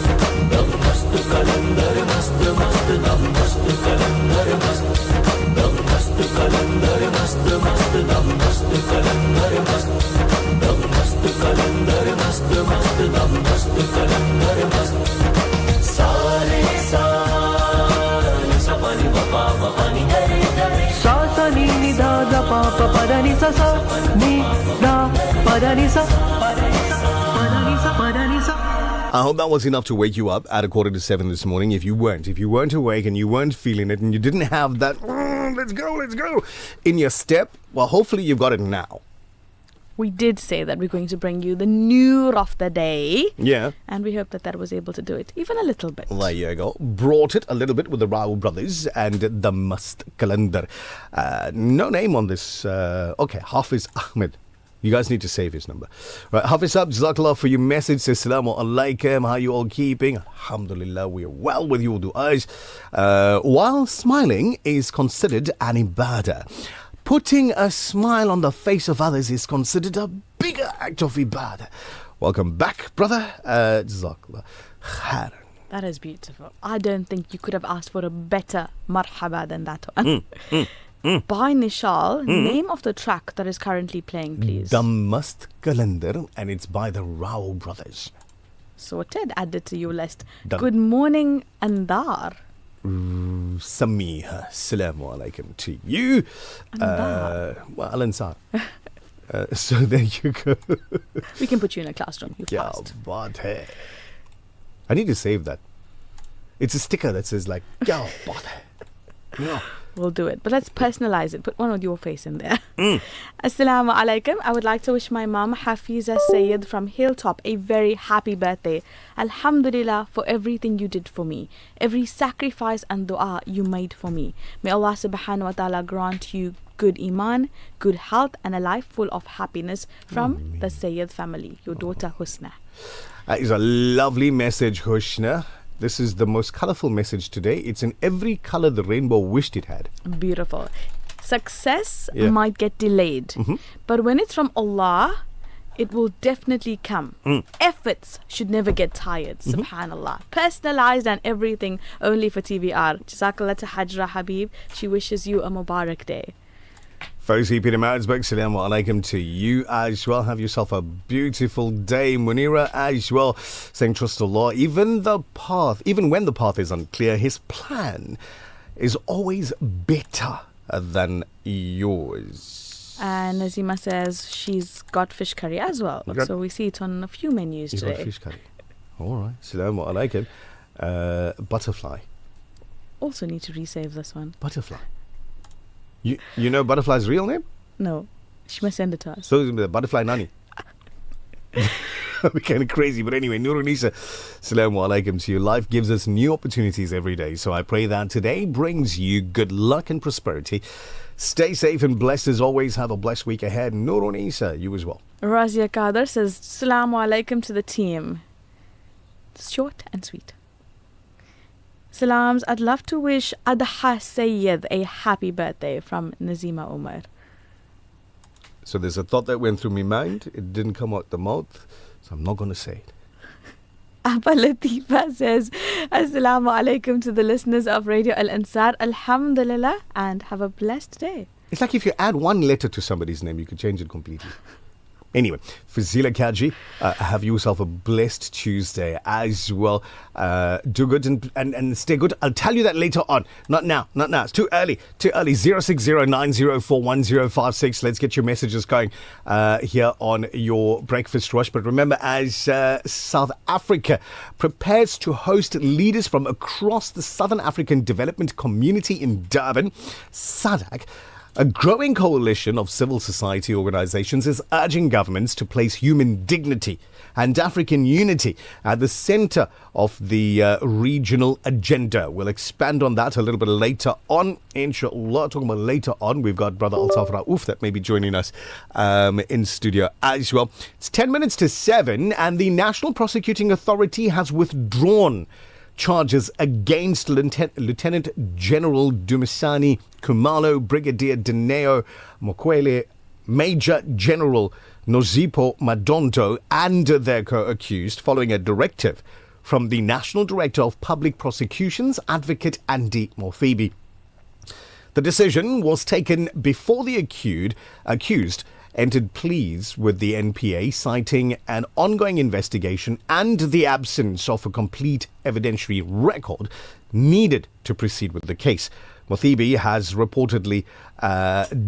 Speaker 20: दम मस्त कलंदर मस्त मस्त दम मस्त कलंदर मस्त दम मस्त कलंदर मस्त मस्त दम मस्त कलंदर मस्त दम मस्त कलंदर मस्त मस्त दम मस्त कलंदर मस्त सारे सारे सपनी बापा बापानी सा सा नी नी दा दा पा पा पा दा नी सा सा नी दा पा दा नी सा पा दा नी सा पा दा नी सा.
Speaker 14: I hope that was enough to wake you up at 6:45 this morning. If you weren't awake and you weren't feeling it and you didn't have that, let's go, in your step, well, hopefully you've got it now.
Speaker 15: We did say that we're going to bring you the noor of the day.
Speaker 14: Yeah.
Speaker 15: And we hope that was able to do it, even a little bit.
Speaker 14: There you go. Brought it a little bit with the Rao brothers and the Mast Kalendar. No name on this. Okay, Hafiz Ahmed. You guys need to save his number. Right, Hafiz Ab, Jazakallah for your message. Says, Assalamu alaikum. How are you all keeping? Alhamdulillah, we are well with your du'as. While smiling is considered an ibadah, putting a smile on the face of others is considered a bigger act of ibadah. Welcome back, brother. Jazakallah khairan.
Speaker 15: That is beautiful. I don't think you could have asked for a better marhaba than that one. By Nichal, name of the track that is currently playing, please.
Speaker 14: The Mast Kalendar, and it's by the Rao brothers.
Speaker 15: Sorted, added to your list.
Speaker 14: Done.
Speaker 15: Good morning, Andar.
Speaker 14: Samiha, Assalamu alaikum to you. Well, Al-Ansar. So there you go.
Speaker 15: We can put you in a classroom. You
Speaker 14: Yeah,
Speaker 15: passed.
Speaker 14: but hey. I need to save that. It's a sticker that says like, yo, but yeah.
Speaker 15: We'll do it. But let's personalize it. Put one with your face in there. Assalamu alaikum. I would like to wish my mom, Hafiza Sayyid from Hilltop, a very happy birthday. Alhamdulillah for everything you did for me. Every sacrifice and dua you made for me. May Allah subhanahu wa ta'ala grant you good iman, good health, and a life full of happiness from the Sayyid family. Your daughter Husna.
Speaker 14: That is a lovely message, Hushna. This is the most colourful message today. It's in every colour the rainbow wished it had.
Speaker 15: Beautiful. Success might get delayed, but when it's from Allah, it will definitely come. Efforts should never get tired. Subhanallah. Personalized and everything only for TVR. Jazakallah to Hajra Habib. She wishes you a Mubarak day.
Speaker 14: Fawzi Peter Maritzburg, Assalamu alaikum to you as well. Have yourself a beautiful day. Munira as well, saying trust Allah. Even when the path is unclear, his plan is always better than yours.
Speaker 15: And Nazima says she's got fish curry as well. So we see it on a few menus
Speaker 14: He's
Speaker 15: today.
Speaker 14: got fish curry. All right. Assalamu alaikum. Butterfly.
Speaker 15: Also need to resave this one.
Speaker 14: Butterfly. You know Butterfly's real name?
Speaker 15: No. She must send it to us.
Speaker 14: So it's the Butterfly Nani. We're kind of crazy, but anyway, Nurunisa, Assalamu alaikum to you. Life gives us new opportunities every day, so I pray that today brings you good luck and prosperity. Stay safe and blessed as always. Have a blessed week ahead. Nurunisa, you as well.
Speaker 15: Razia Kader says, Assalamu alaikum to the team. Short and sweet. Salams, I'd love to wish Adha Sayyid a happy birthday from Nazima Umar.
Speaker 14: So there's a thought that went through my mind. It didn't come out the mouth, so I'm not going to say it.
Speaker 15: Abba Latifa says, Assalamu alaikum to the listeners of Radio Al Ansar. Alhamdulillah, and have a blessed day.
Speaker 14: It's like if you add one letter to somebody's name, you could change it completely. Anyway, Fazila Kaji, have yourself a blessed Tuesday as well. Do good and stay good. I'll tell you that later on. Not now. It's too early. 06090411056. Let's get your messages going here on your Breakfast Rush. But remember, as South Africa prepares to host leaders from across the Southern African Development Community in Durban, SADC, a growing coalition of civil society organizations is urging governments to place human dignity and African unity at the center of the regional agenda. We'll expand on that a little bit later on, inshallah. Talking about later on, we've got Brother Altaf Raouf that may be joining us in studio as well. It's 10 minutes to 7, and the National Prosecuting Authority has withdrawn charges against Lieutenant General Dumisani Kumalo, Brigadier Dineo Mokwele, Major General Nozipho Madondo and their co-accused following a directive from the National Director of Public Prosecutions, Advocate Andy Mothibi. The decision was taken before the accused entered pleas with the NPA, citing an ongoing investigation and the absence of a complete evidentiary record needed to proceed with the case. Mothibi has reportedly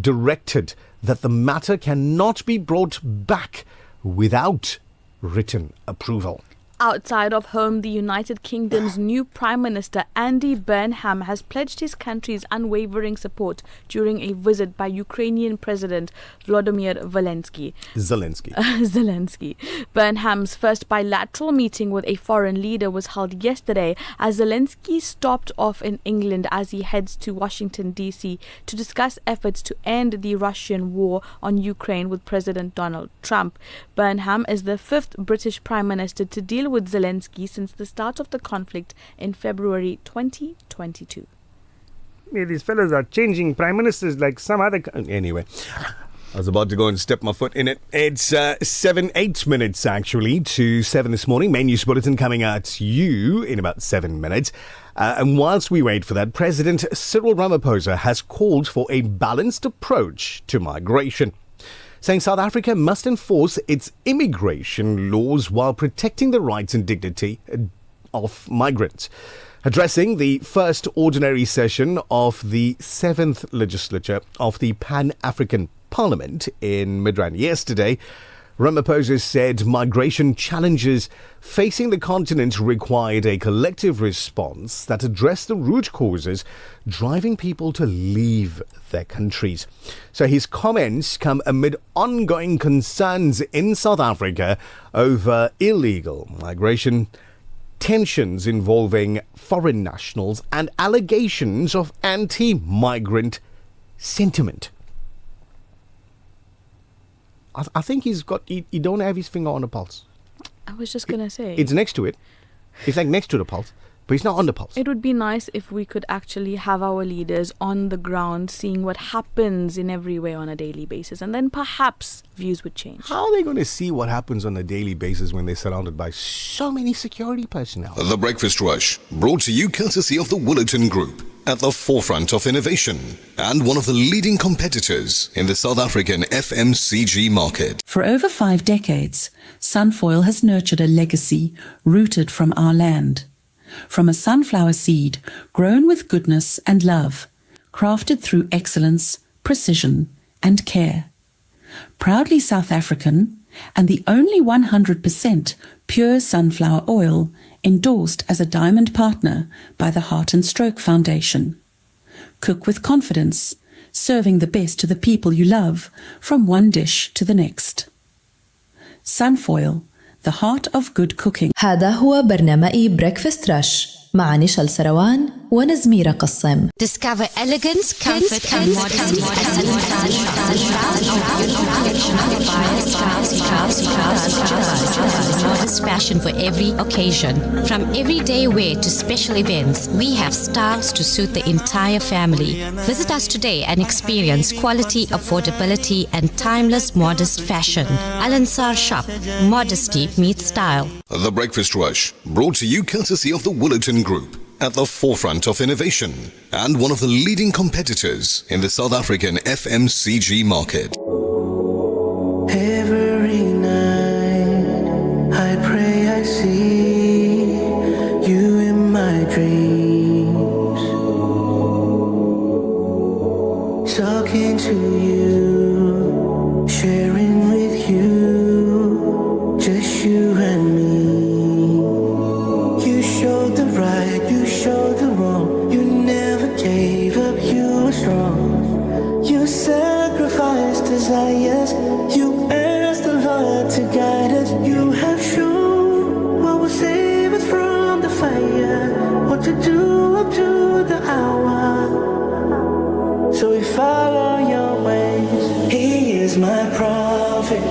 Speaker 14: directed that the matter cannot be brought back without written approval.
Speaker 15: Outside of home, the United Kingdom's new Prime Minister Andy Burnham has pledged his country's unwavering support during a visit by Ukrainian President Volodymyr Zelensky. Burnham's first bilateral meeting with a foreign leader was held yesterday as Zelensky stopped off in England as he heads to Washington, D.C. to discuss efforts to end the Russian war on Ukraine with President Donald Trump. Burnham is the fifth British Prime Minister to deal with Zelensky since the start of the conflict in February 2022.
Speaker 14: Yeah, these fellas are changing prime ministers like some other... Anyway, I was about to go and step my foot in it. It's 8 minutes actually to 7 this morning. Main news bulletin coming at you in about 7 minutes. And whilst we wait for that, President Cyril Ramaphosa has called for a balanced approach to migration, saying South Africa must enforce its immigration laws while protecting the rights and dignity of migrants. Addressing the first ordinary session of the 7th legislature of the Pan-African Parliament in Midrand yesterday, Ramaphosa said migration challenges facing the continent required a collective response that addressed the root causes driving people to leave their countries. So his comments come amid ongoing concerns in South Africa over illegal migration, tensions involving foreign nationals, and allegations of anti-migrant sentiment. I think he don't have his finger on the pulse.
Speaker 15: I was just going to say.
Speaker 14: It's next to it. It's like next to the pulse, but it's not on the pulse.
Speaker 15: It would be nice if we could actually have our leaders on the ground seeing what happens in every way on a daily basis, and then perhaps views would change.
Speaker 14: How are they going to see what happens on a daily basis when they're surrounded by so many security personnel?
Speaker 8: The Breakfast Rush, brought to you courtesy of the Willerton Group, at the forefront of innovation and one of the leading competitors in the South African FMCG market.
Speaker 9: For over 5 decades, Sunfoil has nurtured a legacy rooted from our land. From a sunflower seed grown with goodness and love, crafted through excellence, precision, and care. Proudly South African and the only 100% pure sunflower oil endorsed as a diamond partner by the Heart and Stroke Foundation. Cook with confidence, serving the best to the people you love from one dish to the next. Sunfoil, the heart of good cooking.
Speaker 12: هذا هو برنامج Breakfast Rush مع نيشال سروان ونزميرة قصم.
Speaker 21: Discover elegance, comfort, and modesty. Modest fashion for every occasion. From everyday wear to special events, we have styles to suit the entire family. Visit us today and experience quality, affordability, and timeless modest fashion. Al Ansar Shop. Modesty meets style.
Speaker 8: The Breakfast Rush, brought to you courtesy of the Willerton Group, at the forefront of innovation and one of the leading competitors in the South African FMCG market.
Speaker 4: Every talking to you, sharing with you, just you and me. You showed the right, you showed the wrong, you never gave up, you were strong. You sacrificed desires, you asked the Lord to guide us. You have shown what will save us from the fire, what to do up to the hour. So we follow your ways. He is my prophet,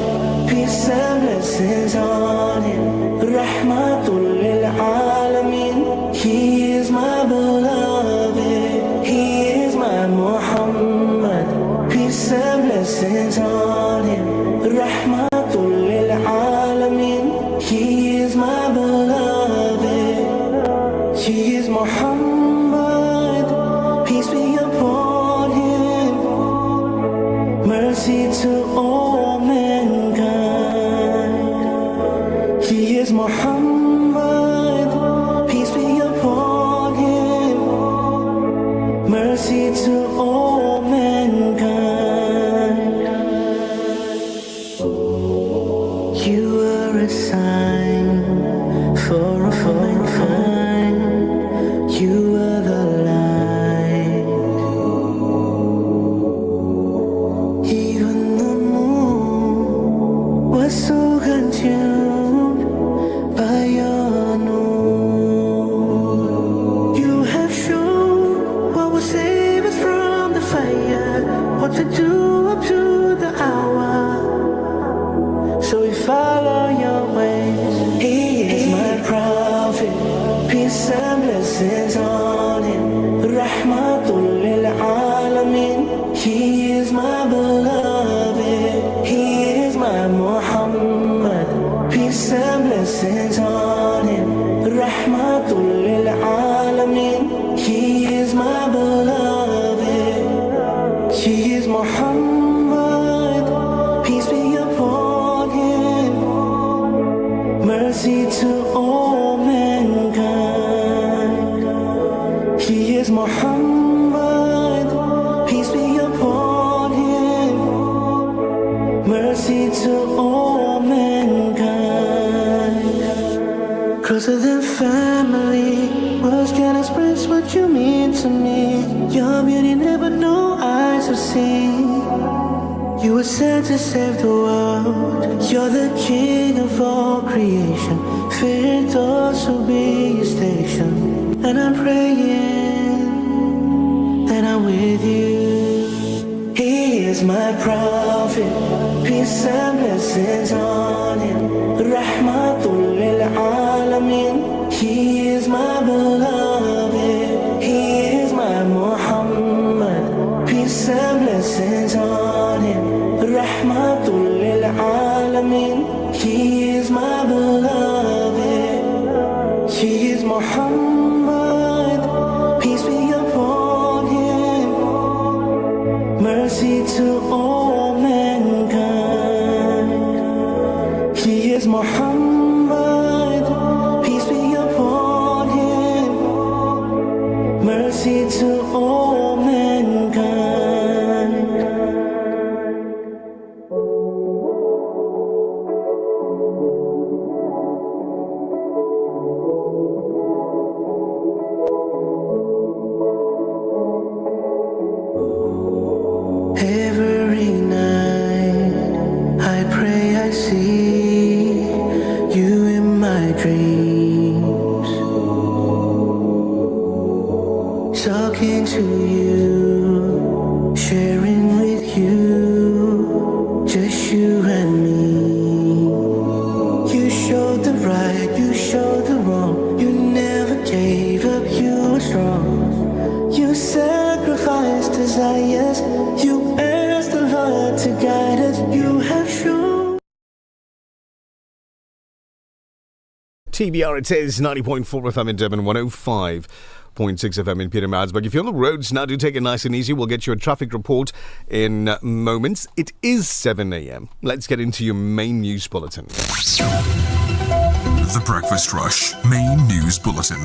Speaker 4: peace and blessings on him. Rahmatul lil Alameen. He is my beloved, he is my Muhammad, peace and blessings on him. Rahmatul lil Alameen. He is my beloved, he is Muhammad, peace be upon him. Mercy to all mankind. He is Muhammad, peace be upon him. Mercy to all mankind. You are a sign for a fine. You are the light. Even the moon was so consumed by your noon. You have shown what will save us from the fire, what to do up to the hour. So we follow your ways. He is my prophet, peace and blessings on him. Rahmatul lil Alameen. He is my beloved, he is my Muhammad, peace and blessings on him. Rahmatul lil Alameen. He is my beloved, he is Muhammad, peace be upon him. Mercy to all mankind. He is Muhammad, peace be upon him. Mercy to all mankind. Closer than family, words can't express what you mean to me. Your beauty never no eyes have seen. You were sent to save the world. You're the king of all creation. Feared those will be your station. And I'm praying that I'm with you. He is my prophet, peace and blessings on him. Rahmatul lil Alameen. He is my beloved, he is my Muhammad, peace and blessings on him. Rahmatul lil Alameen. He is my beloved, he is Muhammad, peace be upon him. Mercy to all mankind. He is Muhammad, peace be upon him. Mercy to all mankind. Every night I pray I see you in my dreams, talking to you, sharing with you, just you and me. You showed the right, you showed the wrong, you never gave up, you were strong. You sacrificed desires, you asked the Lord to guide us. You have shown.
Speaker 14: TBR, it is 90.4 FM in Durban, 105.6 FM in Peter Maritzburg. If you're on the roads now, do take it nice and easy. We'll get you a traffic report in moments. It is 7 a.m. Let's get into your main news bulletin.
Speaker 1: The Breakfast Rush Main News Bulletin.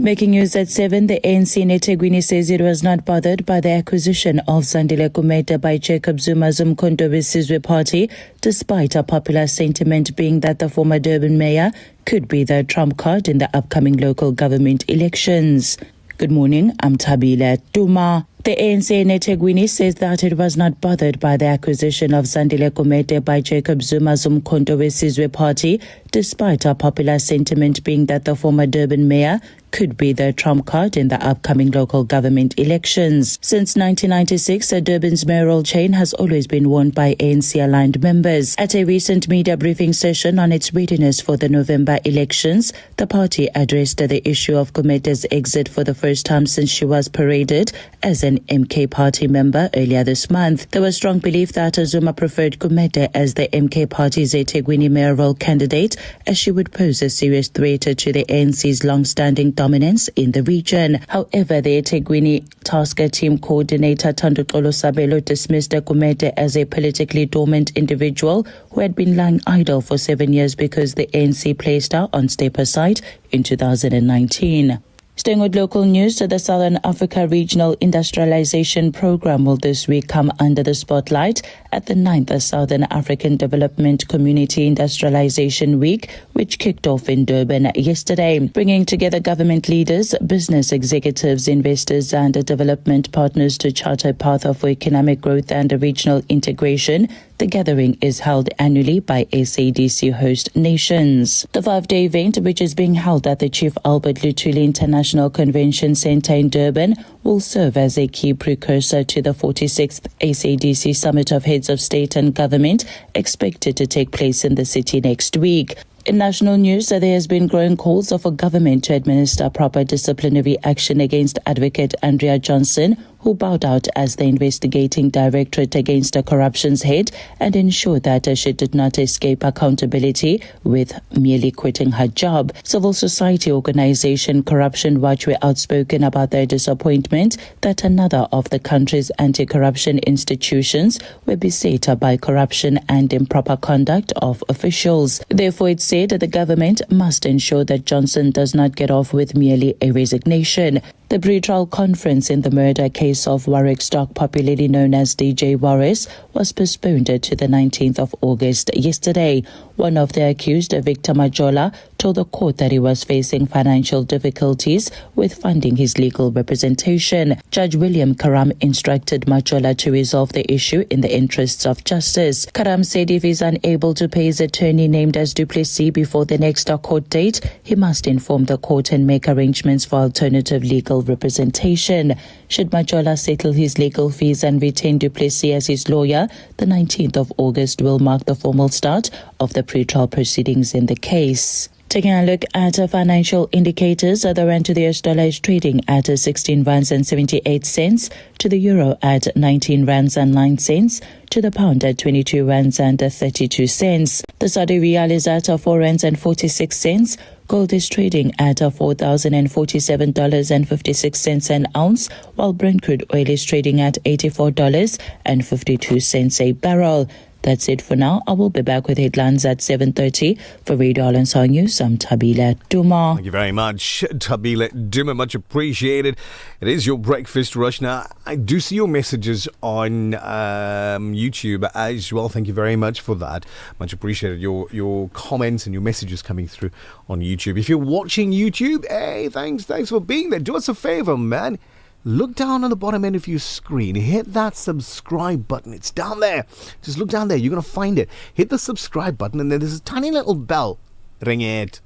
Speaker 1: Making news at 7, the ANC in eThekwini says it was not bothered by the acquisition of Zandile Gumede by Jacob Zuma's Umkhonto weSizwe party, despite a popular sentiment being that the former Durban mayor could be the trump card in the upcoming local government elections. Good morning, I'm Thabile Duma. The ANC in eThekwini says that it was not bothered by the acquisition of Zandile Gumede by Jacob Zuma's Umkhonto weSizwe party, despite a popular sentiment being that the former Durban mayor could be the trump card in the upcoming local government elections. Since 1996, Durban's mayoral chain has always been worn by ANC-aligned members. At a recent media briefing session on its readiness for the November elections, the party addressed the issue of Gumede's exit for the first time since she was paraded as an MK party member earlier this month. There was strong belief that Zuma preferred Gumede as the MK party's eThekwini mayoral candidate, as she would pose a serious threat to the ANC's long-standing dominance in the region. However, the eThekwini task team coordinator Thandutolo Sabelo dismissed Gumede as a politically dormant individual who had been lying idle for 7 years because the ANC placed her on step aside in 2019. Staying with local news, the Southern Africa Regional Industrialization Program will this week come under the spotlight at the 9th Southern African Development Community Industrialization Week, which kicked off in Durban yesterday, bringing together government leaders, business executives, investors and development partners to chart a path for economic growth and regional integration. The gathering is held annually by SADC host nations. The 5-day event, which is being held at the Chief Albert Lutuli International Convention Center in Durban, will serve as a key precursor to the 46th SADC Summit of Heads of State and Government, expected to take place in the city next week. In national news, there has been growing calls for government to administer proper disciplinary action against Advocate Andrea Johnson, who bowed out as the investigating directorate against the corruption's head, and ensure that she did not escape accountability with merely quitting her job. Civil society organization Corruption Watch were outspoken about their disappointment that another of the country's anti-corruption institutions were beset by corruption and improper conduct of officials. Therefore, it said that the government must ensure that Johnson does not get off with merely a resignation. The pre-trial conference in the murder case of Warwick Stock, popularly known as DJ Warris, was postponed to the 19th of August yesterday. One of the accused, Victor Majola, told the court that he was facing financial difficulties with funding his legal representation. Judge William Karam instructed Majola to resolve the issue in the interests of justice. Karam said if he is unable to pay his attorney named as Duplessis before the next court date, he must inform the court and make arrangements for alternative legal representation. Should Majola settle his legal fees and retain Duplessis as his lawyer, the 19th of August will mark the formal start of the pre-trial proceedings in the case. Taking a look at financial indicators, the rand to the US dollar is trading at 16 rands and 78 cents, to the euro at 19 rands and 9 cents, to the pound at 22 rands and 32 cents. The Saudi riyal is at 4 rands and 46 cents. Gold is trading at $4,047.56 an ounce, while Brent crude oil is trading at $84.52 a barrel. That's it for now. I will be back with headlines at 7:30. For Radio Island Song News, I'm Thabile Duma.
Speaker 14: Thank you very much, Thabile Duma. Much appreciated. It is your breakfast rush. Now, I do see your messages on YouTube as well. Thank you very much for that. Much appreciated. Your comments and your messages coming through on YouTube. If you're watching YouTube, hey, thanks for being there. Do us a favor, man. Look down on the bottom end of your screen. Hit that subscribe button. It's down there. Just look down there. You're going to find it. Hit the subscribe button, and then there's a tiny little bell. Ring it.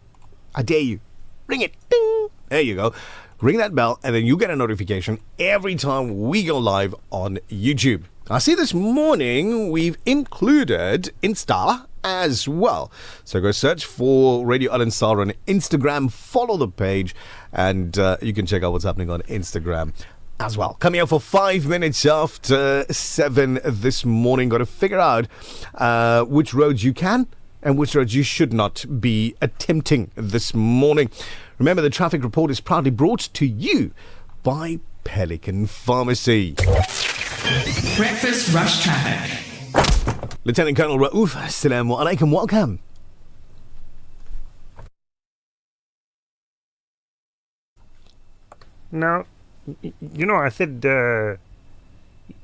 Speaker 14: I dare you. Ring it. Ding. There you go. Ring that bell, and then you get a notification every time we go live on YouTube. I see this morning we've included Insta as well. So go search for Radio Al Ansar on Instagram, follow the page, and you can check out what's happening on Instagram as well. Coming up for 5 minutes after 7 this morning. Got to figure out which roads you can and which roads you should not be attempting this morning. Remember, the traffic report is proudly brought to you by Pelican Pharmacy.
Speaker 22: Breakfast Rush Traffic.
Speaker 14: Lieutenant Colonel Raouf, Assalamu alaikum, welcome.
Speaker 18: Now, I said,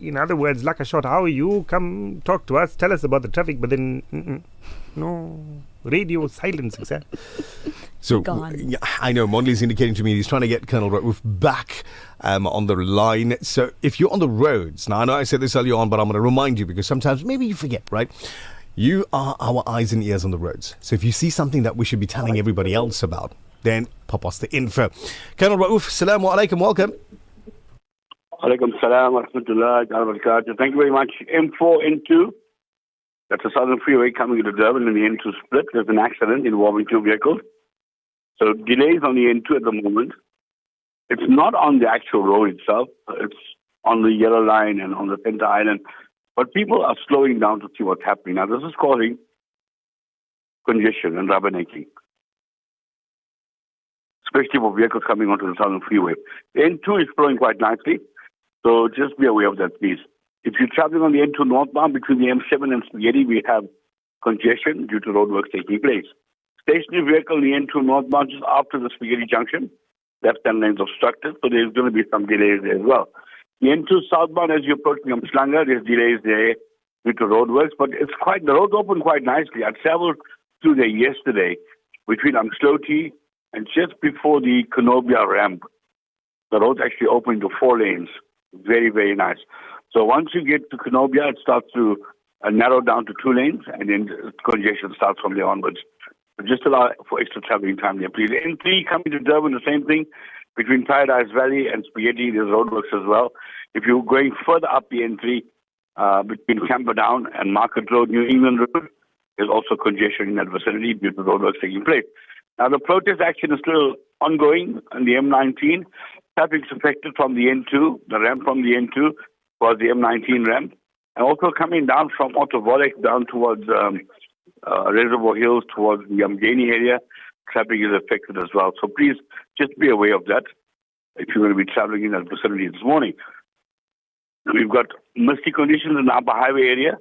Speaker 18: in other words, like a shot, how are you? Come talk to us, tell us about the traffic, but then, no, radio silence, exactly.
Speaker 14: So, I know Mondley's indicating to me he's trying to get Colonel Raouf back on the line. So, if you're on the roads, now I know I said this earlier on, but I'm going to remind you because sometimes maybe you forget, right? You are our eyes and ears on the roads. So, if you see something that we should be telling everybody else about, then pop us the info. Colonel Raouf, Assalamu alaikum, welcome.
Speaker 17: Alaikum salam wa rahmatullahi wa barakatuh. Thank you very much. M4, N2. That's the Southern Freeway coming to Durban in the N2 split. There's an accident involving two vehicles. So delays on the N2 at the moment. It's not on the actual road itself. It's on the yellow line and on the center island. But people are slowing down to see what's happening. Now, this is causing congestion and rubbernecking, especially for vehicles coming onto the Southern Freeway. The N2 is flowing quite nicely, so just be aware of that, please. If you're traveling on the N2 northbound between the M7 and Spaghetti, we have congestion due to roadworks taking place. Stationary vehicle, the N2 northbound, just after the Spaghetti junction, left-hand lanes obstructed, so there's going to be some delays there as well. The N2 southbound, as you approach Mslanga, there's delays there due to roadworks, but the road's open quite nicely. I traveled through there yesterday between Amsloti and just before the Kenobia ramp. The road's actually open to 4 lanes. Very, very nice. So once you get to Kenobia, it starts to narrow down to 2 lanes, and then congestion starts from there onwards. But just allow for extra traveling time there, please. N3 coming to Durban, the same thing. Between Paradise Valley and Spaghetti, there's roadworks as well. If you're going further up the N3, between Camperdown and Market Road, New England Road, there's also congestion in that vicinity due to roadworks taking place. Now, the protest action is still ongoing on the M19. Traffic's affected from the N2, the ramp from the N2 was the M19 ramp, and also coming down from Ottovolek down towards Reservoir Hills, towards the Amgeni area, traffic is affected as well. So please just be aware of that if you're going to be traveling in that vicinity this morning. We've got misty conditions in the upper highway area,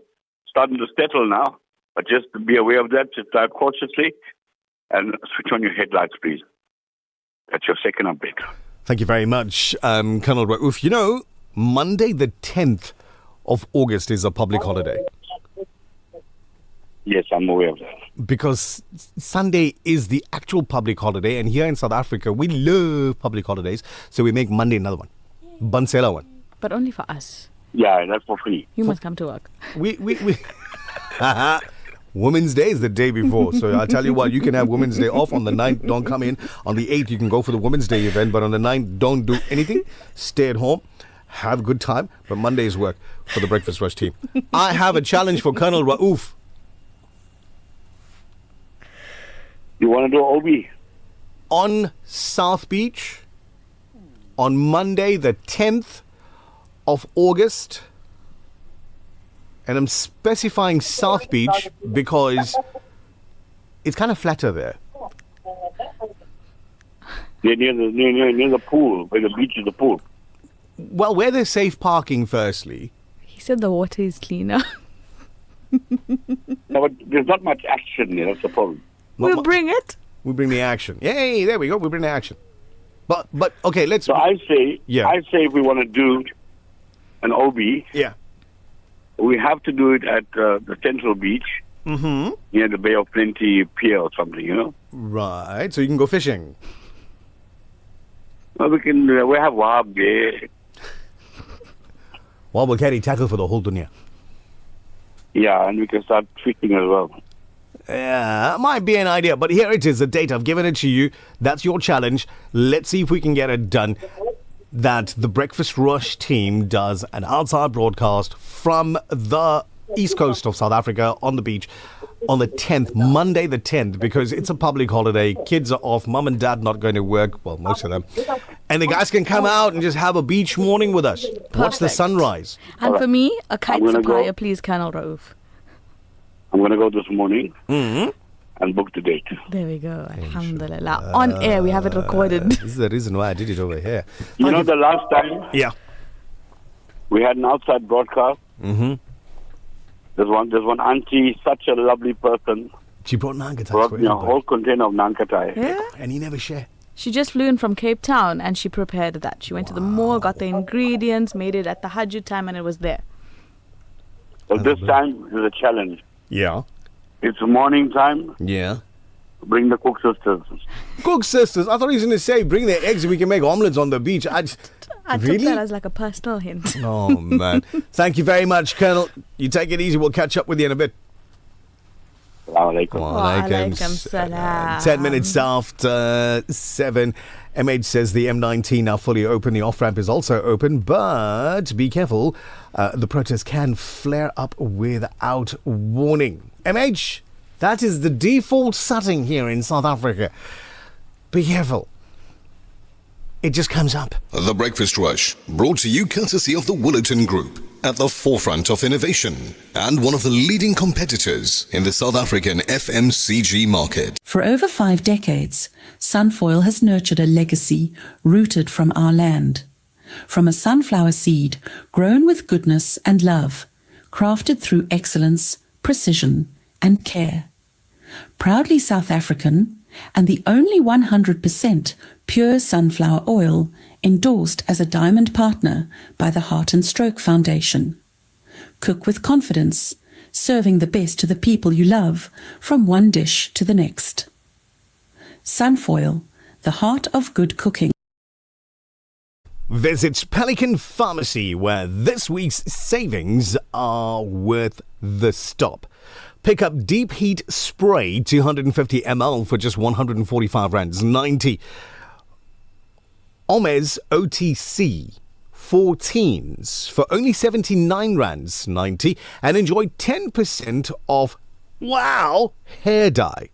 Speaker 17: starting to settle now, but just be aware of that. Just drive cautiously and switch on your headlights, please. That's your second update.
Speaker 14: Thank you very much, Colonel Raouf. Monday the 10th of August is a public holiday.
Speaker 17: Yes, I'm aware of that.
Speaker 14: Because Sunday is the actual public holiday, and here in South Africa, we love public holidays, so we make Monday another one. Bansela one.
Speaker 15: But only for us.
Speaker 17: Yeah, that's for free.
Speaker 15: You must come to work.
Speaker 14: We Women's Day is the day before. So I'll tell you what, you can have Women's Day off on the 9th. Don't come in. On the 8th, you can go for the Women's Day event. But on the 9th, don't do anything. Stay at home. Have a good time. But Monday's work for the Breakfast Rush team. I have a challenge for Colonel Raouf.
Speaker 17: You want to do OB?
Speaker 14: On South Beach, on Monday the 10th of August, and I'm specifying South Beach because it's kind of flatter there.
Speaker 17: Near the pool, where the beach is the pool.
Speaker 14: Well, where there's safe parking, firstly.
Speaker 15: He said the water is cleaner.
Speaker 17: No, but there's not much action there, that's the problem.
Speaker 15: We'll bring it.
Speaker 14: We bring the action. Yay, there we go. We bring the action. But okay, let's...
Speaker 17: So I say if we want to do an OB,
Speaker 14: yeah,
Speaker 17: we have to do it at the Central Beach, near the Bay of Plenty Pier or something,
Speaker 14: Right, so you can go fishing.
Speaker 17: Well, we have Wahab there.
Speaker 14: Wahab will carry tackle for the whole dunya.
Speaker 17: Yeah, and we can start fishing as well.
Speaker 14: Yeah, might be an idea, but here it is, the date. I've given it to you. That's your challenge. Let's see if we can get it done. That the Breakfast Rush team does an outside broadcast from the east coast of South Africa on the beach on the 10th, Monday the 10th, because it's a public holiday. Kids are off. Mum and dad not going to work. Well, most of them. And the guys can come out and just have a beach morning with us.
Speaker 15: Perfect.
Speaker 14: Watch the sunrise.
Speaker 15: And for me, a kite supplier, please, Colonel Raouf.
Speaker 17: I'm going to go this morning and book the date.
Speaker 15: There we go. Alhamdulillah. On air, we have it recorded.
Speaker 14: This is the reason why I did it over here.
Speaker 17: You know, the last time we had an outside broadcast. There's one auntie, such a lovely person.
Speaker 14: She brought Nankatai.
Speaker 17: Brought me a whole container of Nankatai.
Speaker 15: Yeah?
Speaker 14: And he never shared.
Speaker 15: She just flew in from Cape Town and she prepared that. She went to the mall, got the ingredients, made it at the Hajj time, and it was there.
Speaker 17: But this time is a challenge.
Speaker 14: Yeah.
Speaker 17: It's morning time.
Speaker 14: Yeah.
Speaker 17: Bring the cook sisters.
Speaker 14: Cook sisters? I thought he was going to say, bring their eggs and we can make omelets on the beach.
Speaker 15: I
Speaker 14: really?
Speaker 15: took that as like a personal hint.
Speaker 14: Oh, man. Thank you very much, Colonel. You take it easy. We'll catch up with you in a bit.
Speaker 17: Walaikum
Speaker 15: salam.
Speaker 14: 10 minutes after 7. MH says the M19 now fully open. The off-ramp is also open, but be careful. The protest can flare up without warning. MH, that is the default setting here in South Africa. Be careful. It just comes up.
Speaker 8: The Breakfast Rush, brought to you courtesy of the Willerton Group, at the forefront of innovation and one of the leading competitors in the South African FMCG market.
Speaker 9: For over 5 decades, Sunfoil has nurtured a legacy rooted from our land. From a sunflower seed grown with goodness and love, crafted through excellence, precision, and care. Proudly South African, and the only 100% pure sunflower oil endorsed as a diamond partner by the Heart and Stroke Foundation. Cook with confidence, serving the best to the people you love from one dish to the next. Sunfoil, the heart of good cooking.
Speaker 14: Visit Pelican Pharmacy, where this week's savings are worth the stop. Pick up Deep Heat Spray 250 ml for just 145 rands 90. Omez OTC 14s for only 79 rands 90, and enjoy 10% off hair dye.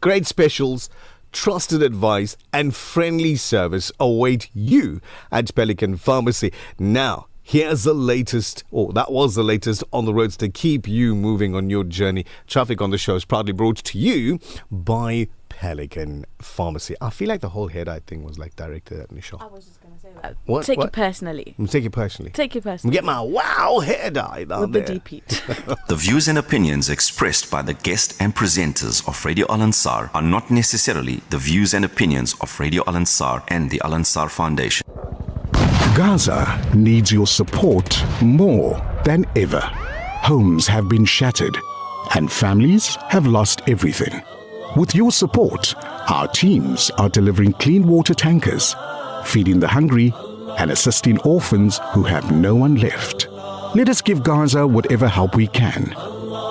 Speaker 14: Great specials, trusted advice and friendly service await you at Pelican Pharmacy. Now, here's the latest, that was the latest on the roads to keep you moving on your journey. Traffic on the show is proudly brought to you by Pelican Pharmacy. I feel like the whole hair dye thing was like directed at Nichal.
Speaker 15: I was just going to say that.
Speaker 14: What?
Speaker 15: Take it personally.
Speaker 14: Take it personally.
Speaker 15: Take it personally.
Speaker 14: Get my hair dye down
Speaker 15: with
Speaker 14: there.
Speaker 15: The deep heat.
Speaker 2: The views and opinions expressed by the guest and presenters of Radio Al Ansar are not necessarily the views and opinions of Radio Al Ansar and the Al Ansar Foundation.
Speaker 5: Gaza needs your support more than ever. Homes have been shattered and families have lost everything. With your support, our teams are delivering clean water tankers, feeding the hungry, and assisting orphans who have no one left. Let us give Gaza whatever help we can.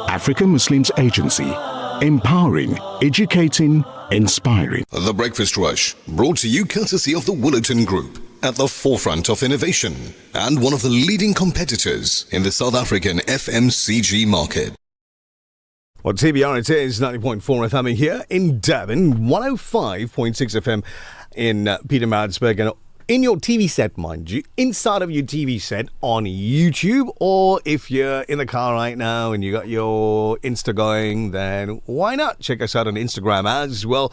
Speaker 5: African Muslims Agency, empowering, educating, inspiring.
Speaker 8: The Breakfast Rush, brought to you courtesy of the Willerton Group, at the forefront of innovation and one of the leading competitors in the South African FMCG market.
Speaker 14: Well, TBR, it is 90.4 FM here in Durban, 105.6 FM in Pietermaritzburg, and in your TV set, mind you, inside of your TV set on YouTube, or if you're in the car right now and you got your Insta going, then why not check us out on Instagram as well.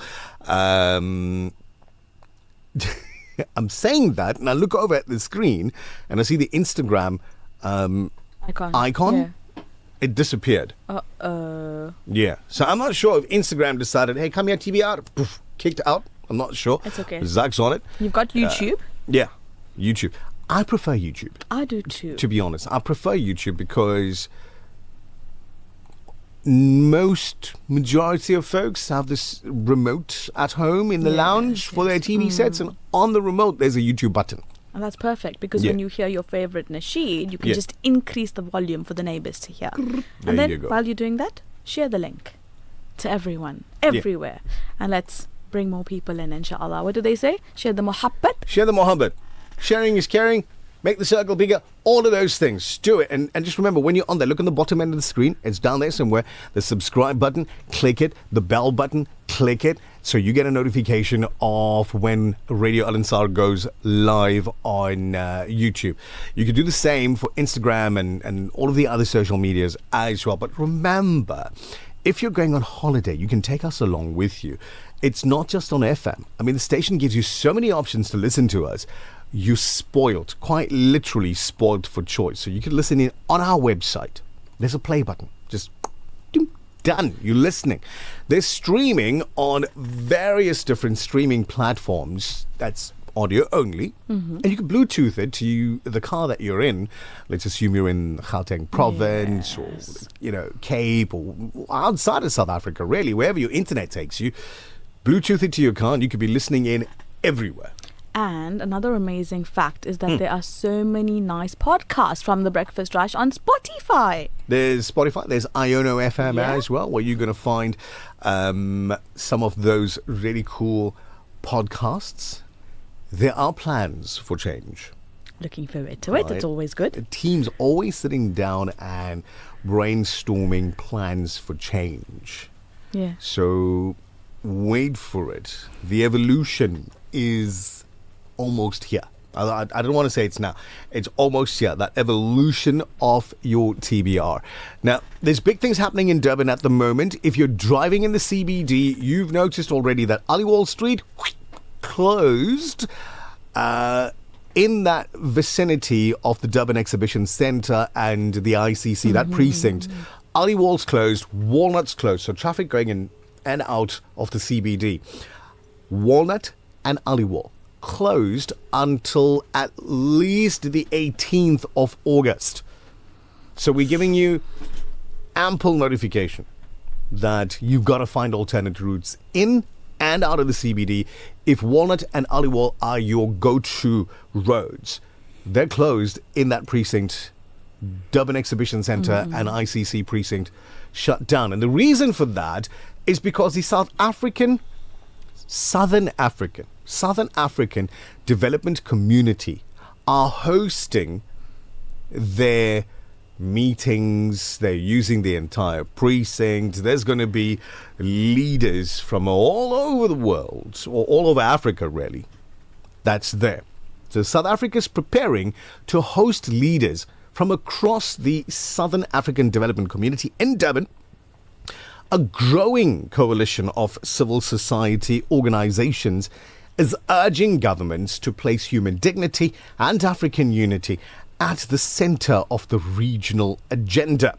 Speaker 14: I'm saying that, and I look over at the screen and I see the Instagram icon.
Speaker 15: Yeah.
Speaker 14: It disappeared. Yeah. So I'm not sure if Instagram decided, hey, come here, TBR. Poof, kicked out. I'm not sure.
Speaker 15: It's okay.
Speaker 14: Zach's on it.
Speaker 15: You've got YouTube?
Speaker 14: Yeah, YouTube. I prefer YouTube.
Speaker 15: I do too.
Speaker 14: To be honest, I prefer YouTube because majority of folks have this remote at home in the lounge for their TV sets, and on the remote there's a YouTube button.
Speaker 15: And that's perfect because when you hear your favorite nasheed, you can just increase the volume for the neighbors to hear. And then while you're doing that, share the link to everyone, everywhere. And let's bring more people in, inshallah. What do they say? Share the muhabbat.
Speaker 14: Share the muhabbat. Sharing is caring. Make the circle bigger. All of those things. Do it. And just remember, when you're on there, look on the bottom end of the screen. It's down there somewhere. The subscribe button. Click it. The bell button. Click it. So you get a notification of when Radio Al Ansar goes live on YouTube. You can do the same for Instagram and all of the other social medias as well. But remember, if you're going on holiday, you can take us along with you. It's not just on FM. I mean, the station gives you so many options to listen to us. You're spoiled, quite literally spoiled for choice. So you can listen in on our website. There's a play button. Just done. You're listening. They're streaming on various different streaming platforms. That's audio only. And you can Bluetooth it to the car that you're in. Let's assume you're in Gauteng province or, Cape or outside of South Africa, really, wherever your internet takes you. Bluetooth it to your car and you could be listening in everywhere.
Speaker 15: And another amazing fact is that there are so many nice podcasts from The Breakfast Rush on Spotify.
Speaker 14: There's Spotify, there's Iono FM as well, where you're going to find some of those really cool podcasts. There are plans for change.
Speaker 15: Looking forward to it. It's always good.
Speaker 14: The team's always sitting down and brainstorming plans for change.
Speaker 15: Yeah.
Speaker 14: So wait for it. The evolution is almost here. I don't want to say it's now. It's almost here. That evolution of your TBR. Now, there's big things happening in Durban at the moment. If you're driving in the CBD, you've noticed already that Aliwal Street closed in that vicinity of the Durban Exhibition Centre and the ICC, that precinct. Aliwal's closed, Walnut's closed. So traffic going in and out of the CBD. Walnut and Aliwal closed until at least the 18th of August. So we're giving you ample notification that you've got to find alternate routes in and out of the CBD if Walnut and Aliwal are your go-to roads. They're closed in that precinct. Durban Exhibition Centre and ICC precinct shut down. And the reason for that is because the Southern African Development Community are hosting their meetings. They're using the entire precinct. There's going to be leaders from all over the world, or all over Africa, really, that's there. So South Africa's preparing to host leaders from across the Southern African Development Community in Durban. A growing coalition of civil society organizations is urging governments to place human dignity and African unity at the center of the regional agenda.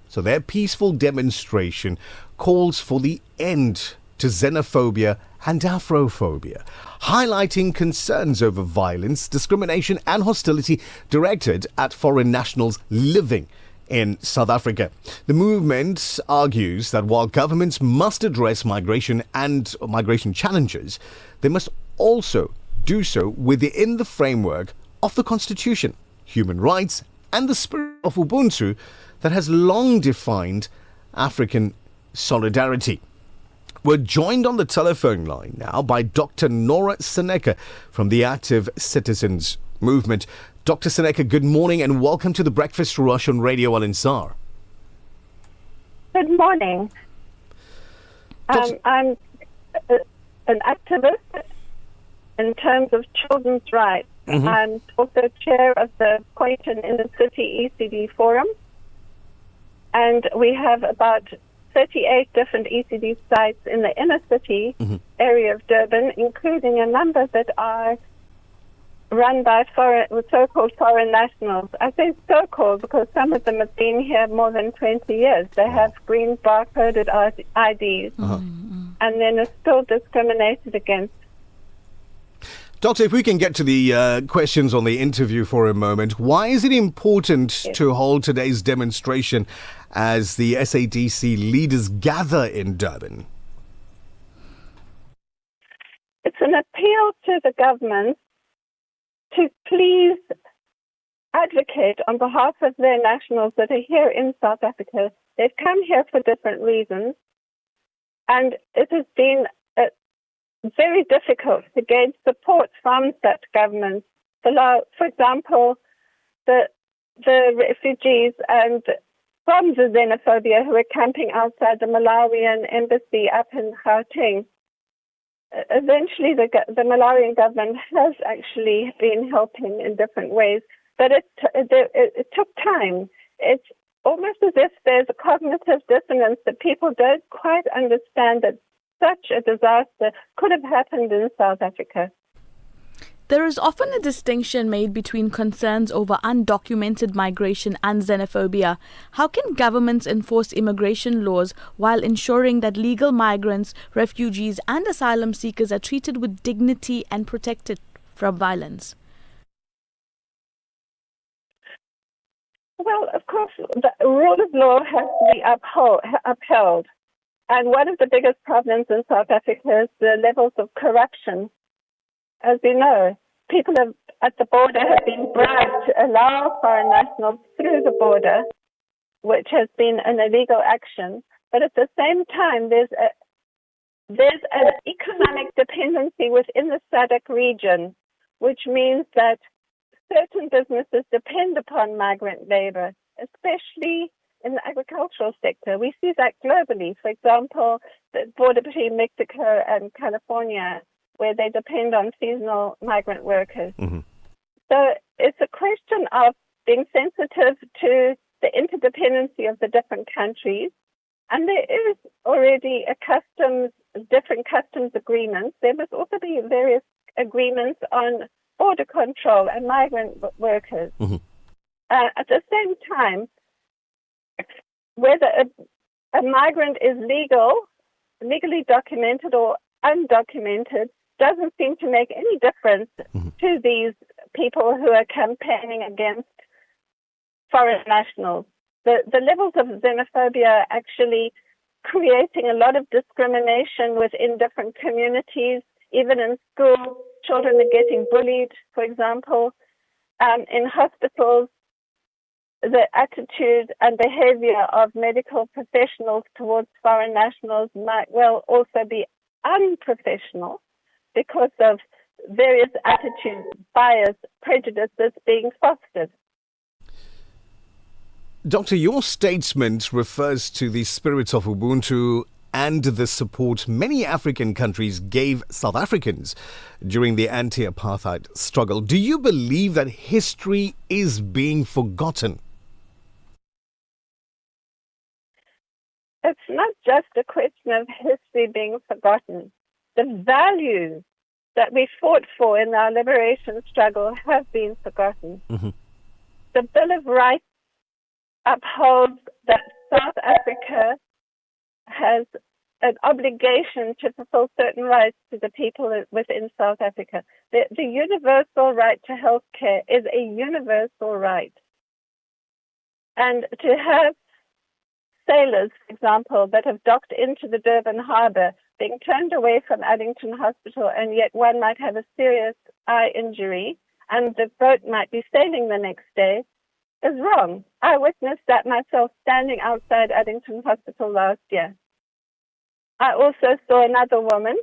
Speaker 14: So their peaceful demonstration calls for the end to xenophobia and Afrophobia, highlighting concerns over violence, discrimination and hostility directed at foreign nationals living in South Africa. The movement argues that while governments must address migration and migration challenges, they must also do so within the framework of the Constitution, human rights, and the spirit of Ubuntu that has long defined African solidarity. We're joined on the telephone line now by Dr. Nora Seneka from the Active Citizens Movement. Dr. Seneka, good morning and welcome to the Breakfast Rush on Radio Al Ansar.
Speaker 6: Good morning. I'm an activist in terms of children's rights. I'm also chair of the Quayton Inner City ECD Forum. And we have about 38 different ECD sites in the inner city area of Durban, including a number that are run by so-called foreign nationals. I say so-called because some of them have been here more than 20 years. They have green barcoded IDs and then are still discriminated against.
Speaker 14: Doctor, if we can get to the questions on the interview for a moment, why is it important to hold today's demonstration as the SADC leaders gather in Durban?
Speaker 6: It's an appeal to the government to please advocate on behalf of their nationals that are here in South Africa. They've come here for different reasons, and it has been very difficult to gain support from such governments. For example, the refugees and from the xenophobia who are camping outside the Malawian embassy up in Gauteng. Eventually, the Malawian government has actually been helping in different ways, but it took time. It's almost as if there's a cognitive dissonance that people don't quite understand that such a disaster could have happened in South Africa.
Speaker 15: There is often a distinction made between concerns over undocumented migration and xenophobia. How can governments enforce immigration laws while ensuring that legal migrants, refugees, and asylum seekers are treated with dignity and protected from violence?
Speaker 6: Well, of course, the rule of law has to be upheld. And one of the biggest problems in South Africa is the levels of corruption. As we know, people at the border have been bribed to allow foreign nationals through the border, which has been an illegal action. But at the same time, there's an economic dependency within the SADC region, which means that certain businesses depend upon migrant labor, especially in the agricultural sector. We see that globally. For example, the border between Mexico and California, where they depend on seasonal migrant workers.
Speaker 14: Mm-hmm.
Speaker 6: So it's a question of being sensitive to the interdependency of the different countries. And there is already different customs agreements. There must also be various agreements on border control and migrant workers.
Speaker 14: Mm-hmm.
Speaker 6: At the same time, whether a migrant is legally documented or undocumented, doesn't seem to make any difference to these people who are campaigning against foreign nationals. The levels of xenophobia are actually creating a lot of discrimination within different communities. Even in school, children are getting bullied, for example. In hospitals, the attitude and behavior of medical professionals towards foreign nationals might well also be unprofessional because of various attitudes, bias, prejudices being fostered.
Speaker 14: Doctor, your statement refers to the spirit of Ubuntu and the support many African countries gave South Africans during the anti-apartheid struggle. Do you believe that history is being forgotten?
Speaker 6: It's not just a question of history being forgotten. The values that we fought for in our liberation struggle have been forgotten.
Speaker 14: Mm-hmm.
Speaker 6: The Bill of Rights upholds that South Africa has an obligation to fulfill certain rights to the people within South Africa. The universal right to health care is a universal right. And to have sailors, for example, that have docked into the Durban harbour being turned away from Addington Hospital, and yet one might have a serious eye injury and the boat might be sailing the next day, is wrong. I witnessed that myself standing outside Addington Hospital last year. I also saw another woman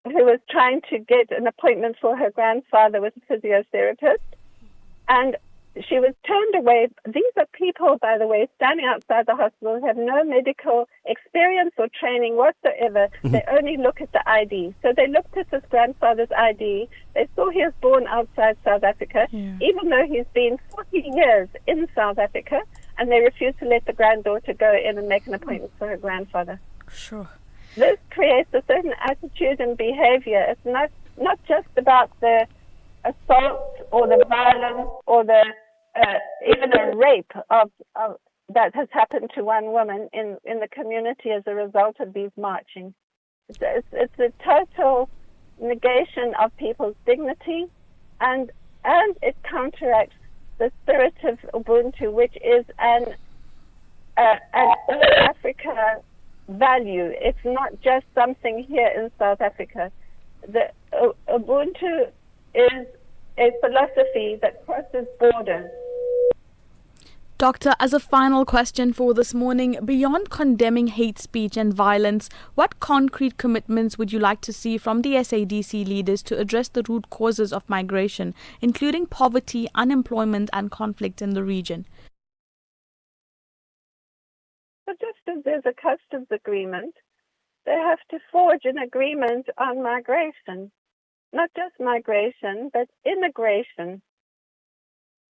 Speaker 6: who was trying to get an appointment for her grandfather with a physiotherapist, and she was turned away. These are people, by the way, standing outside the hospital who have no medical experience or training whatsoever. Mm-hmm. They only look at the ID. So they looked at this grandfather's ID. They saw he was born outside South Africa, even though he's been 40 years in South Africa, and they refused to let the granddaughter go in and make an appointment for her grandfather.
Speaker 15: Sure.
Speaker 6: This creates a certain attitude and behavior. It's not just about the assault or the violence or the even a rape of that has happened to one woman in the community as a result of these marching. It's a total negation of people's dignity, and it counteracts the spirit of Ubuntu, which is an Africa value. It's not just something here in South Africa. The Ubuntu is a philosophy that crosses borders.
Speaker 15: Doctor, as a final question for this morning, beyond condemning hate speech and violence, what concrete commitments would you like to see from the SADC leaders to address the root causes of migration, including poverty, unemployment and conflict in the region?
Speaker 6: But just as there's a customs agreement, they have to forge an agreement on migration. Not just migration, but immigration.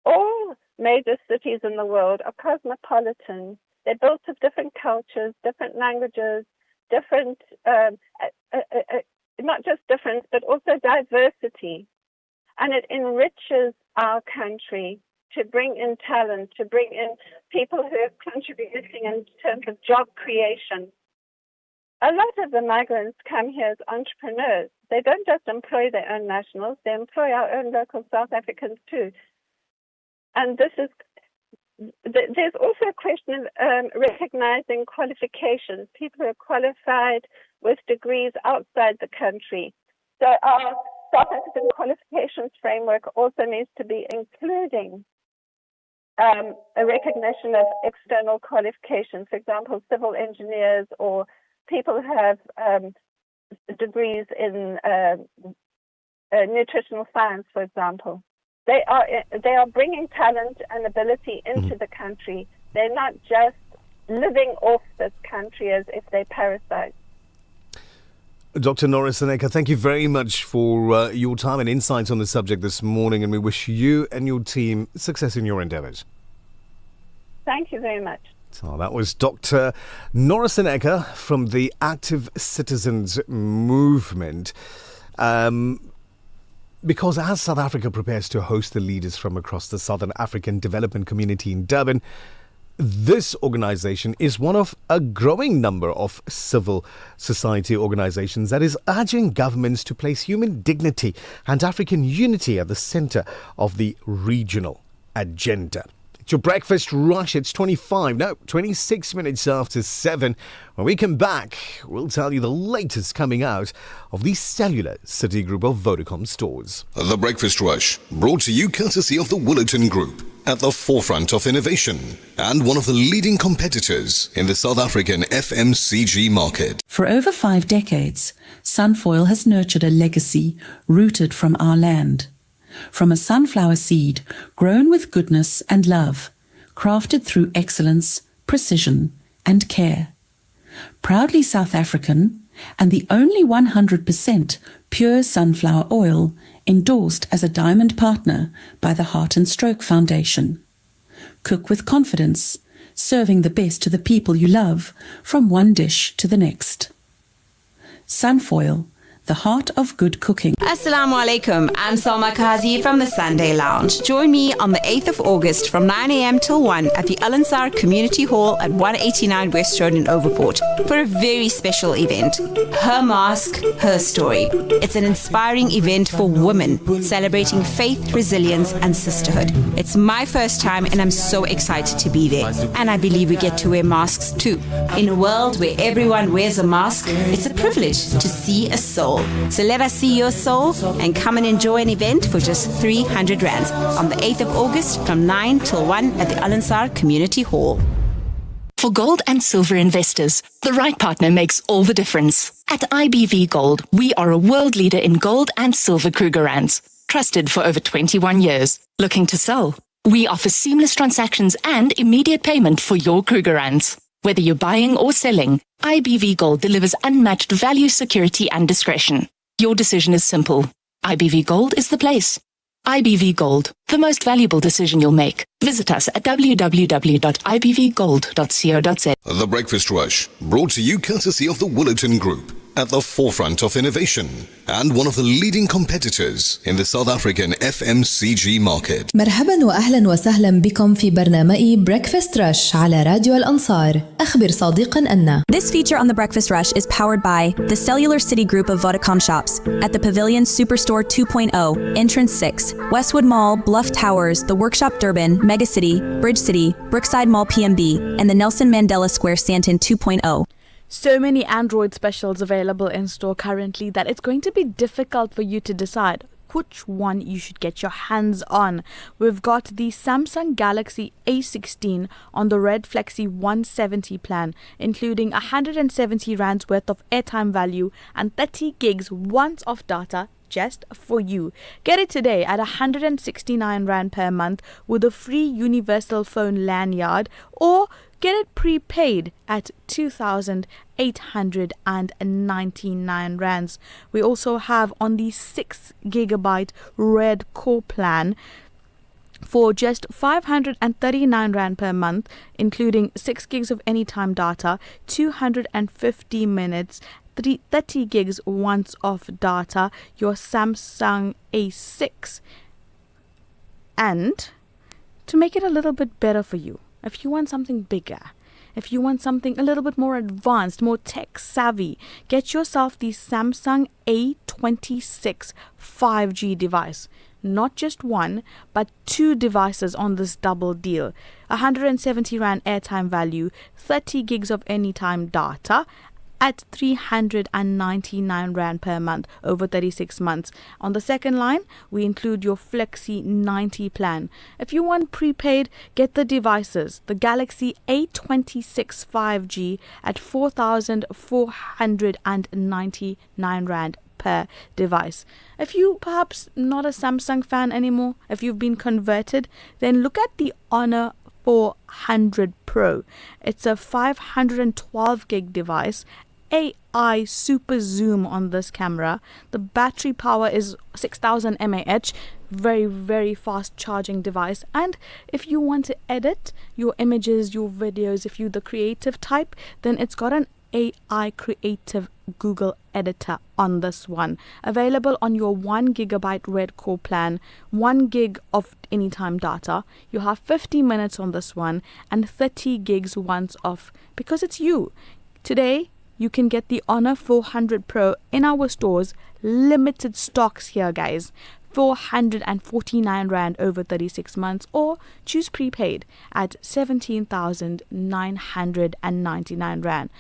Speaker 6: All major cities in the world are cosmopolitan. They're built of different cultures, different languages, different, not just difference, but also diversity. And it enriches our country to bring in talent, to bring in people who are contributing in terms of job creation. A lot of the migrants come here as entrepreneurs. They don't just employ their own nationals, they employ our own local South Africans too. And there's also a question of recognizing qualifications, people who are qualified with degrees outside the country. So our South African qualifications framework also needs to be including a recognition of external qualifications, for example, civil engineers or people who have degrees in nutritional science, for example. They are bringing talent and ability into the country. They're not just living off this country as if they're parasites.
Speaker 14: Dr. Nora Seneka, thank you very much for your time and insights on the subject this morning, and we wish you and your team success in your endeavours.
Speaker 6: Thank you very much.
Speaker 14: So that was Dr. Nora Seneka from the Active Citizens Movement. Because as South Africa prepares to host the leaders from across the Southern African Development Community in Durban, this organisation is one of a growing number of civil society organisations that is urging governments to place human dignity and African unity at the centre of the regional agenda. It's your breakfast rush. It's 26 minutes after 7. When we come back, we'll tell you the latest coming out of the cellular city group of Vodacom stores.
Speaker 8: The Breakfast Rush, brought to you courtesy of the Willerton Group, at the forefront of innovation and one of the leading competitors in the South African FMCG market.
Speaker 9: For over 5 decades, Sunfoil has nurtured a legacy rooted from our land. From a sunflower seed grown with goodness and love, crafted through excellence, precision and care. Proudly South African and the only 100% pure sunflower oil endorsed as a diamond partner by the Heart and Stroke Foundation. Cook with confidence, serving the best to the people you love from one dish to the next. Sunfoil, the heart of good cooking.
Speaker 16: Assalamu alaikum. I'm Salma Kazi from the Sunday Lounge. Join me on the 8th of August from 9 a.m. till 1 at the Al-Ansar Community Hall at 189 West Road in Overport for a very special event. Her Mask, Her Story. It's an inspiring event for women celebrating faith, resilience and sisterhood. It's my first time and I'm so excited to be there. And I believe we get to wear masks too. In a world where everyone wears a mask, it's a privilege to see a soul. So let us see your soul and come and enjoy an event for just 300 rands on the 8th of August from 9 till 1 at the Al-Ansar Community Hall.
Speaker 7: For gold and silver investors, the right partner makes all the difference. At IBV Gold, we are a world leader in gold and silver Krugerrands, trusted for over 21 years. Looking to sell? We offer seamless transactions and immediate payment for your Krugerrands. Whether you're buying or selling, IBV Gold delivers unmatched value, security and discretion. Your decision is simple. IBV Gold is the place. IBV Gold, the most valuable decision you'll make. Visit us at www.ibvgold.co.za.
Speaker 8: The Breakfast Rush, brought to you courtesy of the Willerton Group, at the forefront of innovation and one of the leading competitors in the South African FMCG market.
Speaker 12: مرحبا وأهلا وسهلا بكم في برنامج Breakfast Rush على راديو الأنصار. أخبر صديقا أن
Speaker 10: This feature on the Breakfast Rush is powered by the Cellular City Group of Vodacom shops at the Pavilion Superstore 2.0, Entrance 6, Westwood Mall, Bluff Towers, The Workshop Durban, Megacity, Bridge City, Brookside Mall PMB, and the Nelson Mandela Square Sandton 2.0.
Speaker 15: So many Android specials available in store currently that it's going to be difficult for you to decide which one you should get your hands on. We've got the Samsung Galaxy A16 on the Red Flexi 170 plan, including 170 rands worth of airtime value and 30 gigs once of data just for you. Get it today at 169 rand per month with a free universal phone lanyard, or get it prepaid at 2,899 rands. We also have on the 6 gigabyte Red Core plan for just 539 rand per month, including 6 gigs of anytime data, 250 minutes 30 gigs once of data, your Samsung A6. And to make it a little bit better for you, if you want something bigger, if you want something a little bit more advanced, more tech savvy, get yourself the Samsung A26 5G device. Not just one, but 2 devices on this double deal. 170 Rand airtime value, 30 gigs of anytime data at 399 Rand per month over 36 months. On the second line, we include your Flexi 90 plan. If you want prepaid, get the devices. The Galaxy A26 5G at 4,499 Rand per device. If you perhaps not a Samsung fan anymore, if you've been converted, then look at the Honor 400 Pro. It's a 512 gig device, AI super zoom on this camera. The battery power is 6000 mAh, very, very fast charging device. And if you want to edit your images, your videos, if you're the creative type, then it's got an AI creative Google editor on this one. Available on your 1 gigabyte Red Core plan, 1 gig of anytime data. You have 50 minutes on this one and 30 gigs once off because it's you. Today, you can get the Honor 400 Pro in our stores. Limited stocks here, guys. 449 Rand over 36 months, or choose prepaid at 17,999 Rand.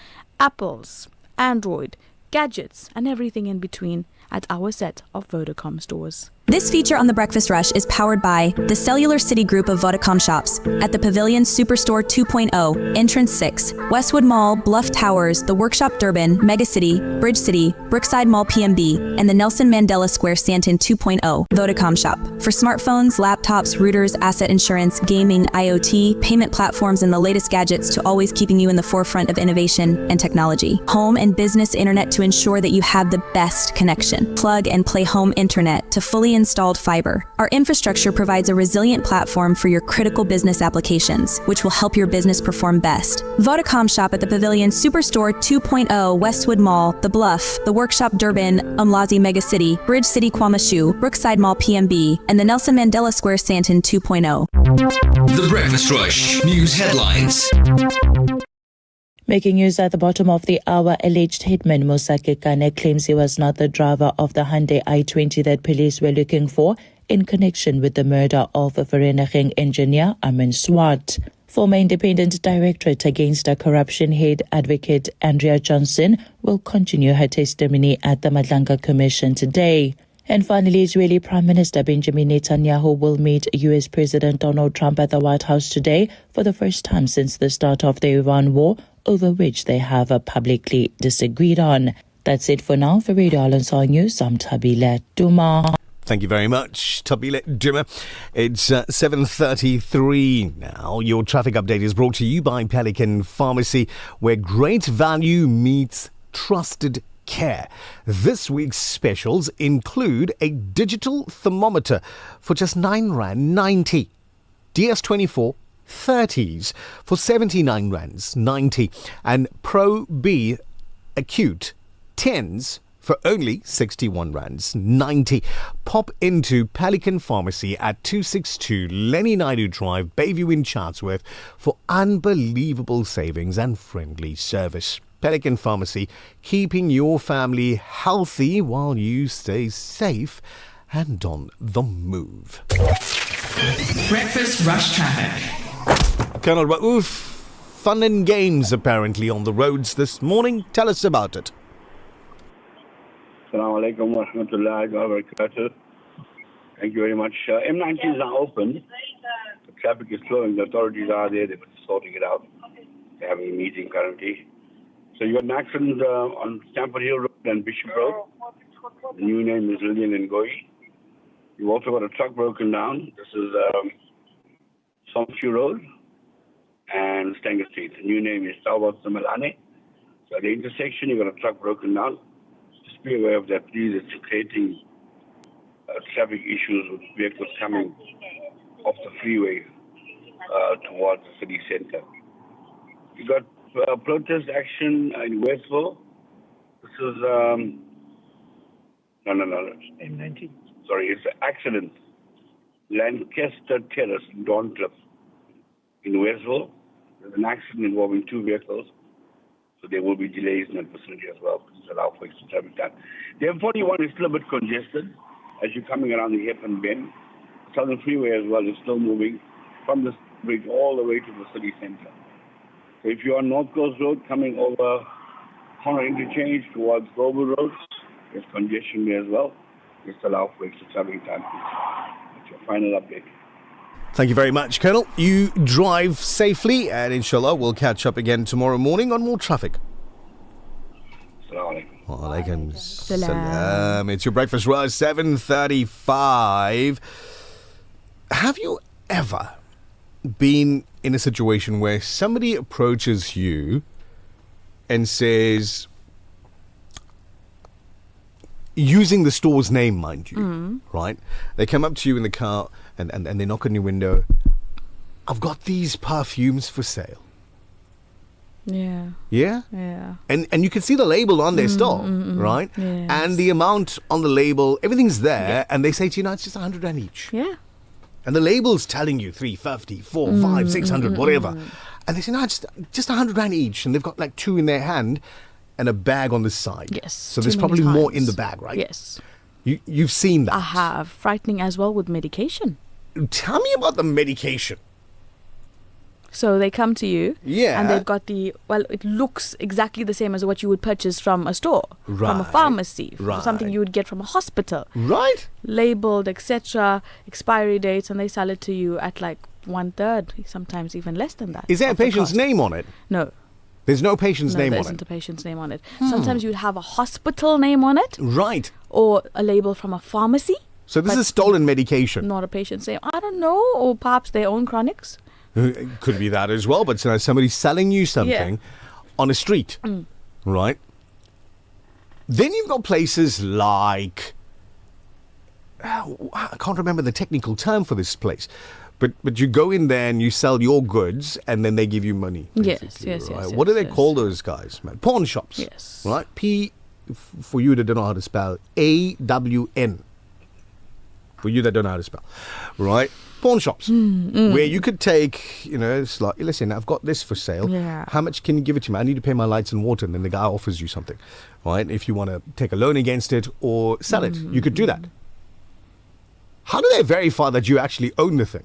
Speaker 15: Apples, Android, gadgets, and everything in between at our set of Vodacom stores.
Speaker 10: This feature on The Breakfast Rush is powered by the Cellular City Group of Vodacom shops at the Pavilion Superstore 2.0, Entrance 6, Westwood Mall, Bluff Towers, The Workshop Durban, Megacity, Bridge City, Brookside Mall PMB, and the Nelson Mandela Square Stanton 2.0, Vodacom shop. For smartphones, laptops, routers, asset insurance, gaming, IoT, payment platforms, and the latest gadgets to always keeping you in the forefront of innovation and technology. Home and business internet to ensure that you have the best connection. Plug and play home internet to fully installed fiber. Our infrastructure provides a resilient platform for your critical business applications, which will help your business perform best. Vodacom shop at the Pavilion Superstore 2.0, Westwood Mall, The Bluff, The Workshop Durban, Umlazi Megacity, Bridge City Kwamashu, Brookside Mall PMB, and the Nelson Mandela Square Stanton 2.0.
Speaker 11: The Breakfast Rush News Headlines.
Speaker 1: Making news at the bottom of the hour, alleged hitman Musa Kekane claims he was not the driver of the Hyundai i20 that police were looking for in connection with the murder of Vereniging engineer Amin Swart. Former Independent Directorate Against a Corruption Head Advocate Andrea Johnson will continue her testimony at the Madlanga Commission today. And finally, Israeli Prime Minister Benjamin Netanyahu will meet US President Donald Trump at the White House today for the first time since the start of the Iran war, over which they have publicly disagreed on. That's it for now. For Radio Al-Ansar News, I'm Thabile Duma.
Speaker 14: Thank you very much, Thabile Duma. It's 7:33 now. Your traffic update is brought to you by Pelican Pharmacy, where great value meets trusted care. This week's specials include a digital thermometer for just R9.90, DS24 30s for R79.90, and Pro B Acute 10s for only R61.90. Pop into Pelican Pharmacy at 262 Lenny Naidu Drive, Bayview in Chatsworth for unbelievable savings and friendly service. Pelican Pharmacy, keeping your family healthy while you stay safe and on the move.
Speaker 22: Breakfast Rush Traffic.
Speaker 14: Colonel Raouf, fun and games apparently on the roads this morning. Tell us about it.
Speaker 17: Assalamu alaikum wa rahmatullahi wa barakatuh. Thank you very much. M19 is now open. The traffic is flowing. The authorities are there. They're sorting it out. They're having a meeting currently. So you got an accident on Stamford Hill Road and Bishop Road. The new name is Lillian and Goy. You've also got a truck broken down. This is Somshu Road and Stanger Street. The new name is Tawbat Samalane. So at the intersection, you've got a truck broken down. Just be aware of that, please. It's creating traffic issues with vehicles coming off the freeway towards the city center. You got protest action in Westville. The is no.
Speaker 3: M19.
Speaker 17: Sorry, it's an accident. Lancaster Terrace, Dorncliffe, in Westville. There's an accident involving two vehicles, so there will be delays in that vicinity as well. Please allow for extra traffic time. The M41 is still a bit congested as you're coming around the Hairpin Bend. Southern Freeway as well is still moving from the bridge all the way to the city center. So if you're on North Coast Road coming over Corner Interchange towards Global Road, there's congestion there as well. Just allow for extra traveling time, please. That's your final update.
Speaker 14: Thank you very much, Colonel. You drive safely, and inshallah we'll catch up again tomorrow morning on more traffic.
Speaker 17: Assalamu alaikum.
Speaker 14: Wa alaikum salam. It's your breakfast rush, 7:35. Have you ever been in a situation where somebody approaches you and says, using the store's name, mind you, right? They come up to you in the car and they knock on your window. I've got these perfumes for sale.
Speaker 13: Yeah.
Speaker 14: Yeah?
Speaker 13: Yeah.
Speaker 14: And you can see the label on their store, right?
Speaker 13: Yes.
Speaker 14: And the amount on the label, everything's there, and they say to you, no, it's just 100 Rand each.
Speaker 13: Yeah.
Speaker 14: And the label's telling you 350, 4, 5, 600, whatever. And they say, no, just 100 Rand each. And they've got like two in their hand and a bag on the side.
Speaker 13: Yes.
Speaker 14: So there's probably more in the bag, right?
Speaker 13: Yes.
Speaker 14: You've seen that.
Speaker 13: I have. Frightening as well with medication.
Speaker 14: Tell me about the medication.
Speaker 13: So they come to you,
Speaker 14: Yeah.
Speaker 13: and they've got it looks exactly the same as what you would purchase from a store, from a
Speaker 14: Right.
Speaker 13: pharmacy,
Speaker 14: Right.
Speaker 13: something you would get from a hospital.
Speaker 14: Right.
Speaker 13: Labeled, etc., expiry dates, and they sell it to you at like 1/3, sometimes even less than that.
Speaker 14: Is there a
Speaker 13: of the
Speaker 14: patient's
Speaker 13: cost.
Speaker 14: name on it?
Speaker 13: No.
Speaker 14: There's no patient's name
Speaker 13: there
Speaker 14: on
Speaker 13: isn't
Speaker 14: it.
Speaker 13: a patient's name on it. Sometimes you'd have a hospital name on it,
Speaker 14: Right.
Speaker 13: or a label from a pharmacy.
Speaker 14: So this
Speaker 13: but
Speaker 14: is stolen medication.
Speaker 13: Not a patient's name. I don't know, or perhaps their own chronics.
Speaker 14: It could be that as well, but somebody's selling you something on a street, right? Then you've got places like, I can't remember the technical term for this place, but you go in there and you sell your goods and then they give you money.
Speaker 13: Yes,
Speaker 14: Right? What do they call those guys, man? Pawn shops.
Speaker 13: Yes.
Speaker 14: Right? For you that don't know how to spell, AWN. For you that don't know how to spell. Right? Pawn shops. Where you could take, it's like, listen, I've got this for sale.
Speaker 13: Yeah.
Speaker 14: How much can you give it to me? I need to pay my lights and water. And then the guy offers you something. Right? If you want to take a loan against it or sell it, you could do that. How do they verify that you actually own the thing?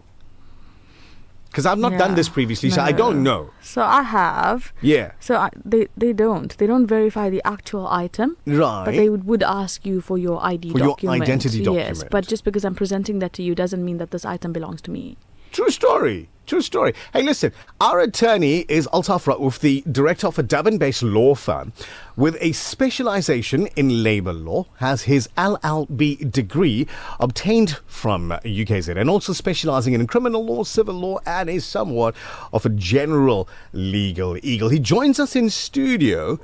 Speaker 14: Because I've not done this previously, so I don't know.
Speaker 13: So I have.
Speaker 14: Yeah.
Speaker 13: So they don't. They don't verify the actual item.
Speaker 14: Right.
Speaker 13: But they would ask you for your ID document.
Speaker 14: Your identity document.
Speaker 13: Yes, but just because I'm presenting that to you doesn't mean that this item belongs to me.
Speaker 14: True story. True story. Hey, listen, our attorney is Altaf Raouf, the director of a Durban-based law firm with a specialization in labor law, has his LLB degree obtained from UKZ and also specializing in criminal law, civil law, and is somewhat of a general legal eagle. He joins us in studio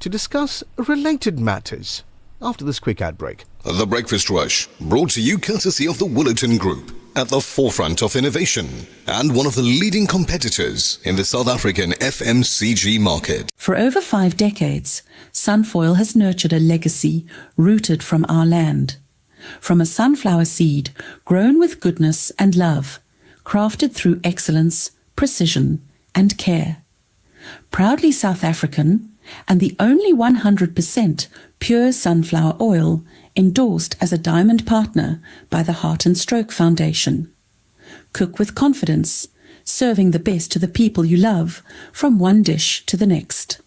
Speaker 14: to discuss related matters after this quick ad break.
Speaker 8: The Breakfast Rush, brought to you courtesy of the Woolerton Group, at the forefront of innovation and one of the leading competitors in the South African FMCG market.
Speaker 9: For over 5 decades, Sunfoil has nurtured a legacy rooted from our land. From a sunflower seed grown with goodness and love, crafted through excellence, precision, and care. Proudly South African, and the only 100% pure sunflower oil endorsed as a diamond partner by the Heart and Stroke Foundation. Cook with confidence, serving the best to the people you love, from one dish to the next.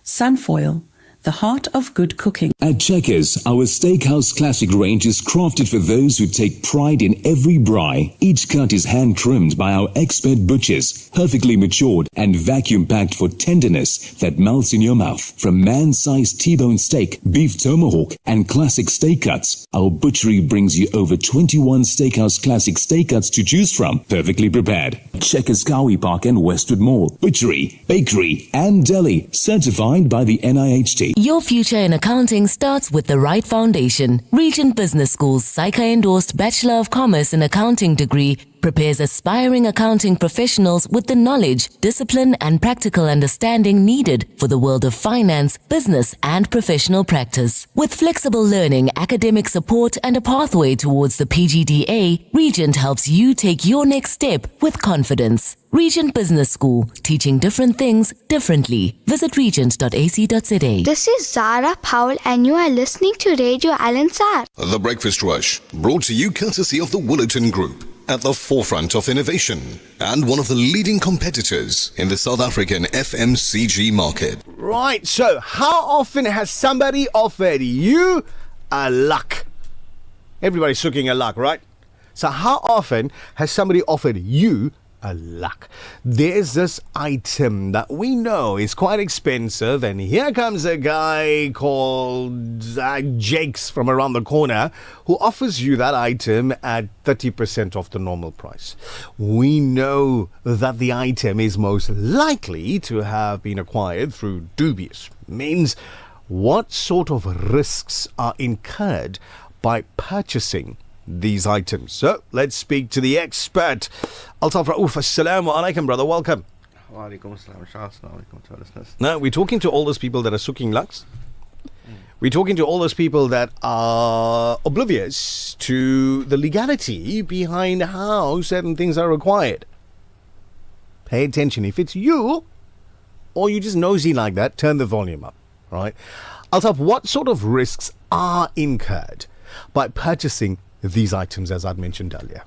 Speaker 9: Sunfoil, the heart of good cooking.
Speaker 23: At Checkers, our Steakhouse Classic range is crafted for those who take pride in every braai. Each cut is hand-trimmed by our expert butchers, perfectly matured and vacuum-packed for tenderness that melts in your mouth. From man-sized T-bone steak, beef tomahawk, and classic steak cuts, our butchery brings you over 21 Steakhouse Classic steak cuts to choose from, perfectly prepared. Checkers Cowie Park and Westwood Mall. Butchery, bakery, and deli, certified by the NIHT.
Speaker 3: Your future in accounting starts with the right foundation. Regent Business School's SAICA-endorsed Bachelor of Commerce in Accounting degree prepares aspiring accounting professionals with the knowledge, discipline, and practical understanding needed for the world of finance, business, and professional practice. With flexible learning, academic support, and a pathway towards the PGDA, Regent helps you take your next step with confidence. Regent Business School, teaching different things differently. Visit regent.ac.za.
Speaker 19: This is Zara Powell, and you are listening to Radio Al-Ansar.
Speaker 8: The Breakfast Rush, brought to you courtesy of the Woolerton Group, at the forefront of innovation and one of the leading competitors in the South African FMCG market.
Speaker 14: Right, so how often has somebody offered you a luck? Everybody's looking at luck, right? So how often has somebody offered you a luck? There's this item that we know is quite expensive, and here comes a guy called Jakes from around the corner who offers you that item at 30% off the normal price. We know that the item is most likely to have been acquired through dubious means. What sort of risks are incurred by purchasing these items? So let's speak to the expert. Altaf Raouf, assalamu alaikum, brother, welcome.
Speaker 20: Wa alaikum assalam, assalamu alaikum to our listeners.
Speaker 14: Now, we're talking to all those people that are sucking lucks. We're talking to all those people that are oblivious to the legality behind how certain things are required. Pay attention. If it's you, or you just nosy like that, turn the volume up, right? Altaf, what sort of risks are incurred by purchasing these items, as I'd mentioned earlier?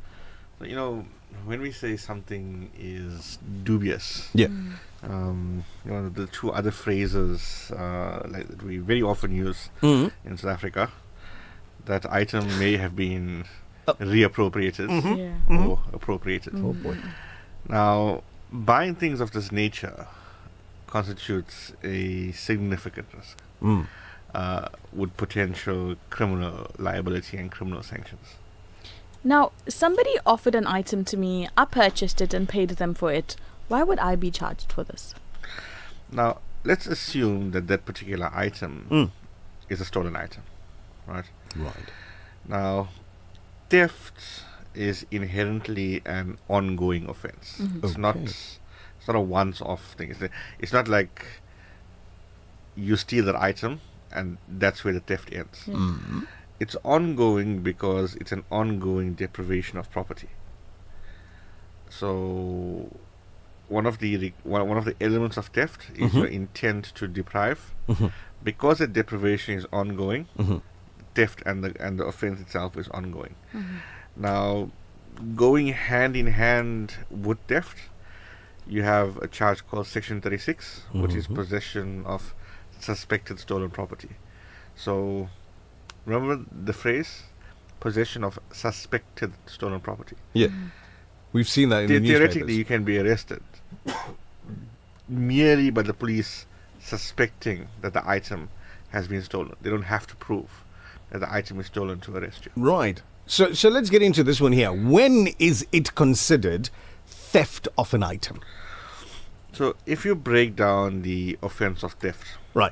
Speaker 20: You know, when we say something is dubious,
Speaker 14: yeah,
Speaker 20: you know, the two other phrases like that we very often use in South Africa, that item may have been reappropriated or appropriated.
Speaker 14: Oh boy!
Speaker 20: Now, buying things of this nature constitutes a significant risk. With potential criminal liability and criminal sanctions.
Speaker 13: Now, somebody offered an item to me, I purchased it and paid them for it. Why would I be charged for this?
Speaker 20: Now, let's assume that that particular item is a stolen item, right?
Speaker 14: Right.
Speaker 20: Now, theft is inherently an ongoing offense. It's not a once-off thing. It's not like you steal that item and that's where the theft ends. It's ongoing because it's an ongoing deprivation of property. So one of the elements of theft is your intent to deprive. Because the deprivation is ongoing, theft and the offense itself is ongoing. Now, going hand in hand with theft, you have a charge called Section 36, which is possession of suspected stolen property. So remember the phrase, possession of suspected stolen property.
Speaker 14: Yeah, we've seen that in the newspapers.
Speaker 20: Theoretically, you can be arrested merely by the police suspecting that the item has been stolen. They don't have to prove that the item is stolen to arrest you.
Speaker 14: Right. So let's get into this one here. When is it considered theft of an item?
Speaker 20: So if you break down the offense of theft,
Speaker 14: right,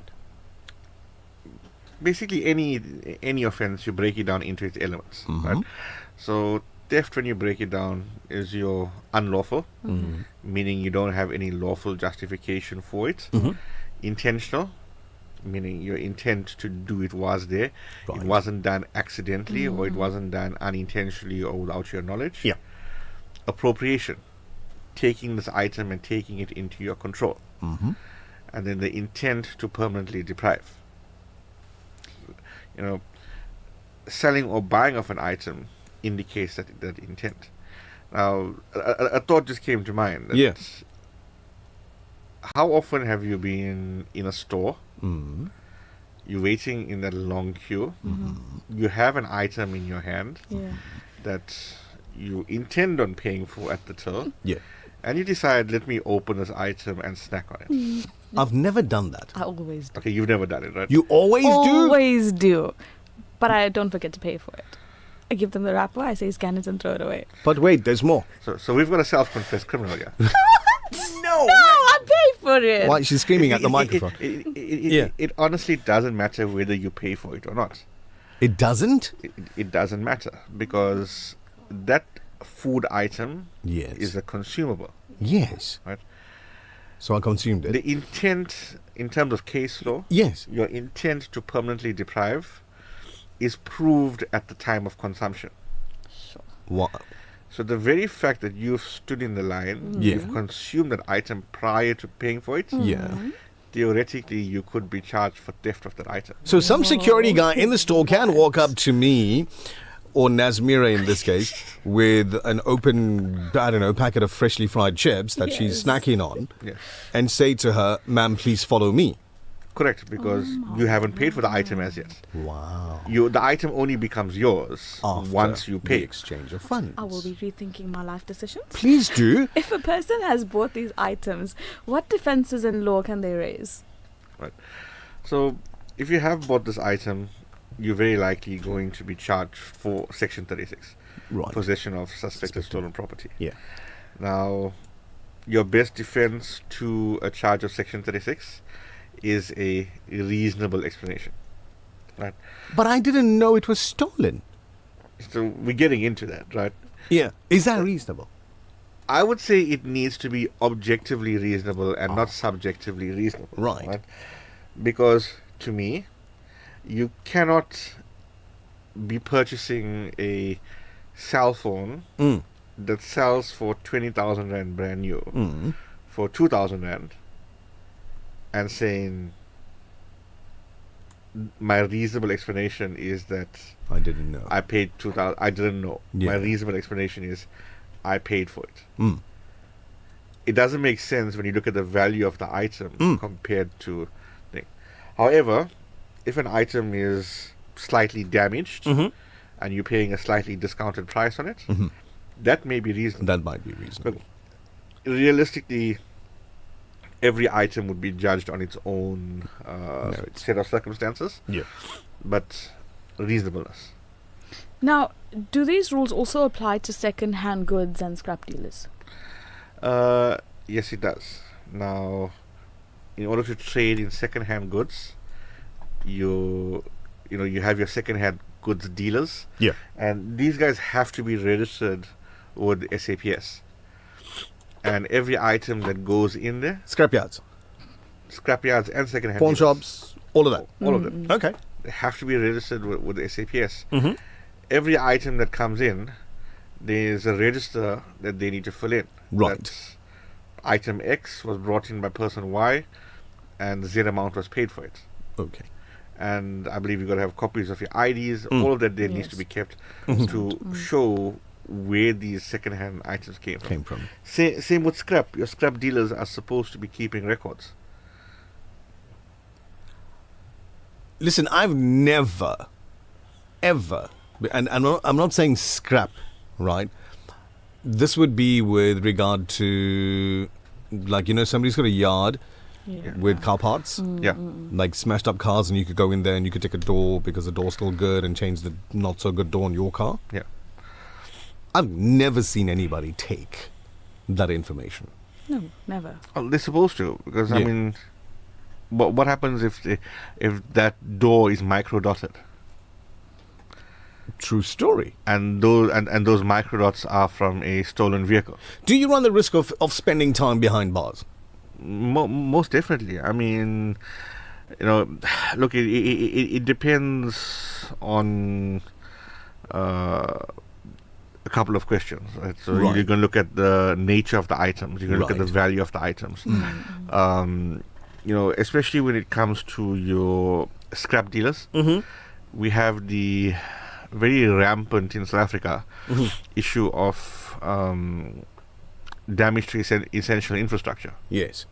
Speaker 20: basically any offense, you break it down into its elements, right? So theft, when you break it down, is your unlawful, meaning you don't have any lawful justification for it. Intentional, meaning your intent to do it was there. Right. It wasn't done accidentally, or it wasn't done unintentionally or without your knowledge.
Speaker 14: Yeah.
Speaker 20: Appropriation, taking this item and taking it into your control. And then the intent to permanently deprive. You know, selling or buying of an item indicates that intent. Now, a thought just came to mind.
Speaker 14: Yeah.
Speaker 20: How often have you been in a store? You're waiting in that long queue. You have an item in your hand that you intend on paying for at the till.
Speaker 14: Yeah.
Speaker 20: And you decide, let me open this item and snack on it.
Speaker 14: I've never done that.
Speaker 13: I always do.
Speaker 20: Okay, you've never done it, right?
Speaker 14: You always do?
Speaker 13: Always do. But I don't forget to pay for it. I give them the wrapper, I say scan it and throw it away.
Speaker 14: But wait, there's more.
Speaker 20: So we've got a self-confessed criminal here.
Speaker 13: No, I pay for it.
Speaker 14: Why? She's screaming at the microphone.
Speaker 20: it honestly doesn't matter whether you pay for it or not.
Speaker 14: It doesn't?
Speaker 20: It doesn't matter, because that food item is a consumable.
Speaker 14: Yes.
Speaker 20: Right?
Speaker 14: So I consumed it.
Speaker 20: The intent, in terms of case law, your intent to permanently deprive is proved at the time of consumption.
Speaker 14: What?
Speaker 20: So the very fact that you've stood in the line, you've consumed that item prior to paying for it, theoretically you could be charged for theft of that item.
Speaker 14: So some security guy in the store can walk up to me, or Nazmeera in this case, with an open, packet of freshly fried chips that she's snacking on, and say to her, "Ma'am, please follow me."
Speaker 20: Correct, because you haven't paid for the item as yet.
Speaker 14: Wow.
Speaker 20: The item only becomes yours once you pay.
Speaker 14: The exchange of funds.
Speaker 13: I will be rethinking my life decisions.
Speaker 14: Please do.
Speaker 13: If a person has bought these items, what defenses in law can they raise?
Speaker 20: Right. So, if you have bought this item, you're very likely going to be charged for Section 36.
Speaker 14: Right.
Speaker 20: Possession of suspected stolen property.
Speaker 14: Yeah.
Speaker 20: Now, your best defense to a charge of Section 36 is a reasonable explanation. Right?
Speaker 14: But I didn't know it was stolen.
Speaker 20: So we're getting into that, right?
Speaker 14: Yeah. Is that reasonable?
Speaker 20: I would say it needs to be objectively reasonable and not subjectively reasonable.
Speaker 14: Right.
Speaker 20: Because, to me, you cannot be purchasing a cell phone that sells for 20,000 Rand brand new for 2,000 Rand and saying, my reasonable explanation is that
Speaker 14: I didn't know.
Speaker 20: I paid 2,000. I didn't know.
Speaker 14: Yeah.
Speaker 20: My reasonable explanation is I paid for it. It doesn't make sense when you look at the value of the item compared to thing. However, if an item is slightly damaged and you're paying a slightly discounted price on it, that may be reasonable.
Speaker 14: That might be reasonable.
Speaker 20: But realistically, every item would be judged on its own set of circumstances.
Speaker 14: Yeah.
Speaker 20: But reasonableness.
Speaker 13: Now, do these rules also apply to second-hand goods and scrap dealers?
Speaker 20: Yes, it does. Now, in order to trade in second-hand goods, you have your second-hand goods dealers.
Speaker 14: Yeah.
Speaker 20: And these guys have to be registered with SAPS. And every item that goes in there...
Speaker 14: Scrapyards
Speaker 20: and second-hand
Speaker 14: pawn
Speaker 20: dealers.
Speaker 14: shops, all of that.
Speaker 20: All of them.
Speaker 14: Okay.
Speaker 20: They have to be registered with the SAPS. Every item that comes in, there's a register that they need to fill in.
Speaker 14: Right.
Speaker 20: That item X was brought in by person Y, and Z amount was paid for it.
Speaker 14: Okay.
Speaker 20: And I believe you've got to have copies of your IDs. All of that there needs to be kept to show where these second-hand items came from. Same with scrap. Your scrap dealers are supposed to be keeping records.
Speaker 14: Listen, I've never, ever, and I'm not saying scrap, right? This would be with regard to, somebody's got a yard with car parts. Like smashed up cars, and you could go in there and you could take a door because the door's still good and change the not so good door on your car.
Speaker 20: Yeah.
Speaker 14: I've never seen anybody take that information.
Speaker 13: No, never.
Speaker 20: Well, they're supposed to, because I mean, what happens if that door is micro dotted?
Speaker 14: True story.
Speaker 20: And those micro dots are from a stolen vehicle.
Speaker 14: Do you run the risk of spending time behind bars?
Speaker 20: Most definitely. I mean, look, it depends on a couple of questions, right? So you're going to look at the nature of the items. You're going to look at the value of the items. Especially when it comes to your scrap dealers, we have the very rampant in South Africa issue of damage to essential infrastructure.
Speaker 14: Yes.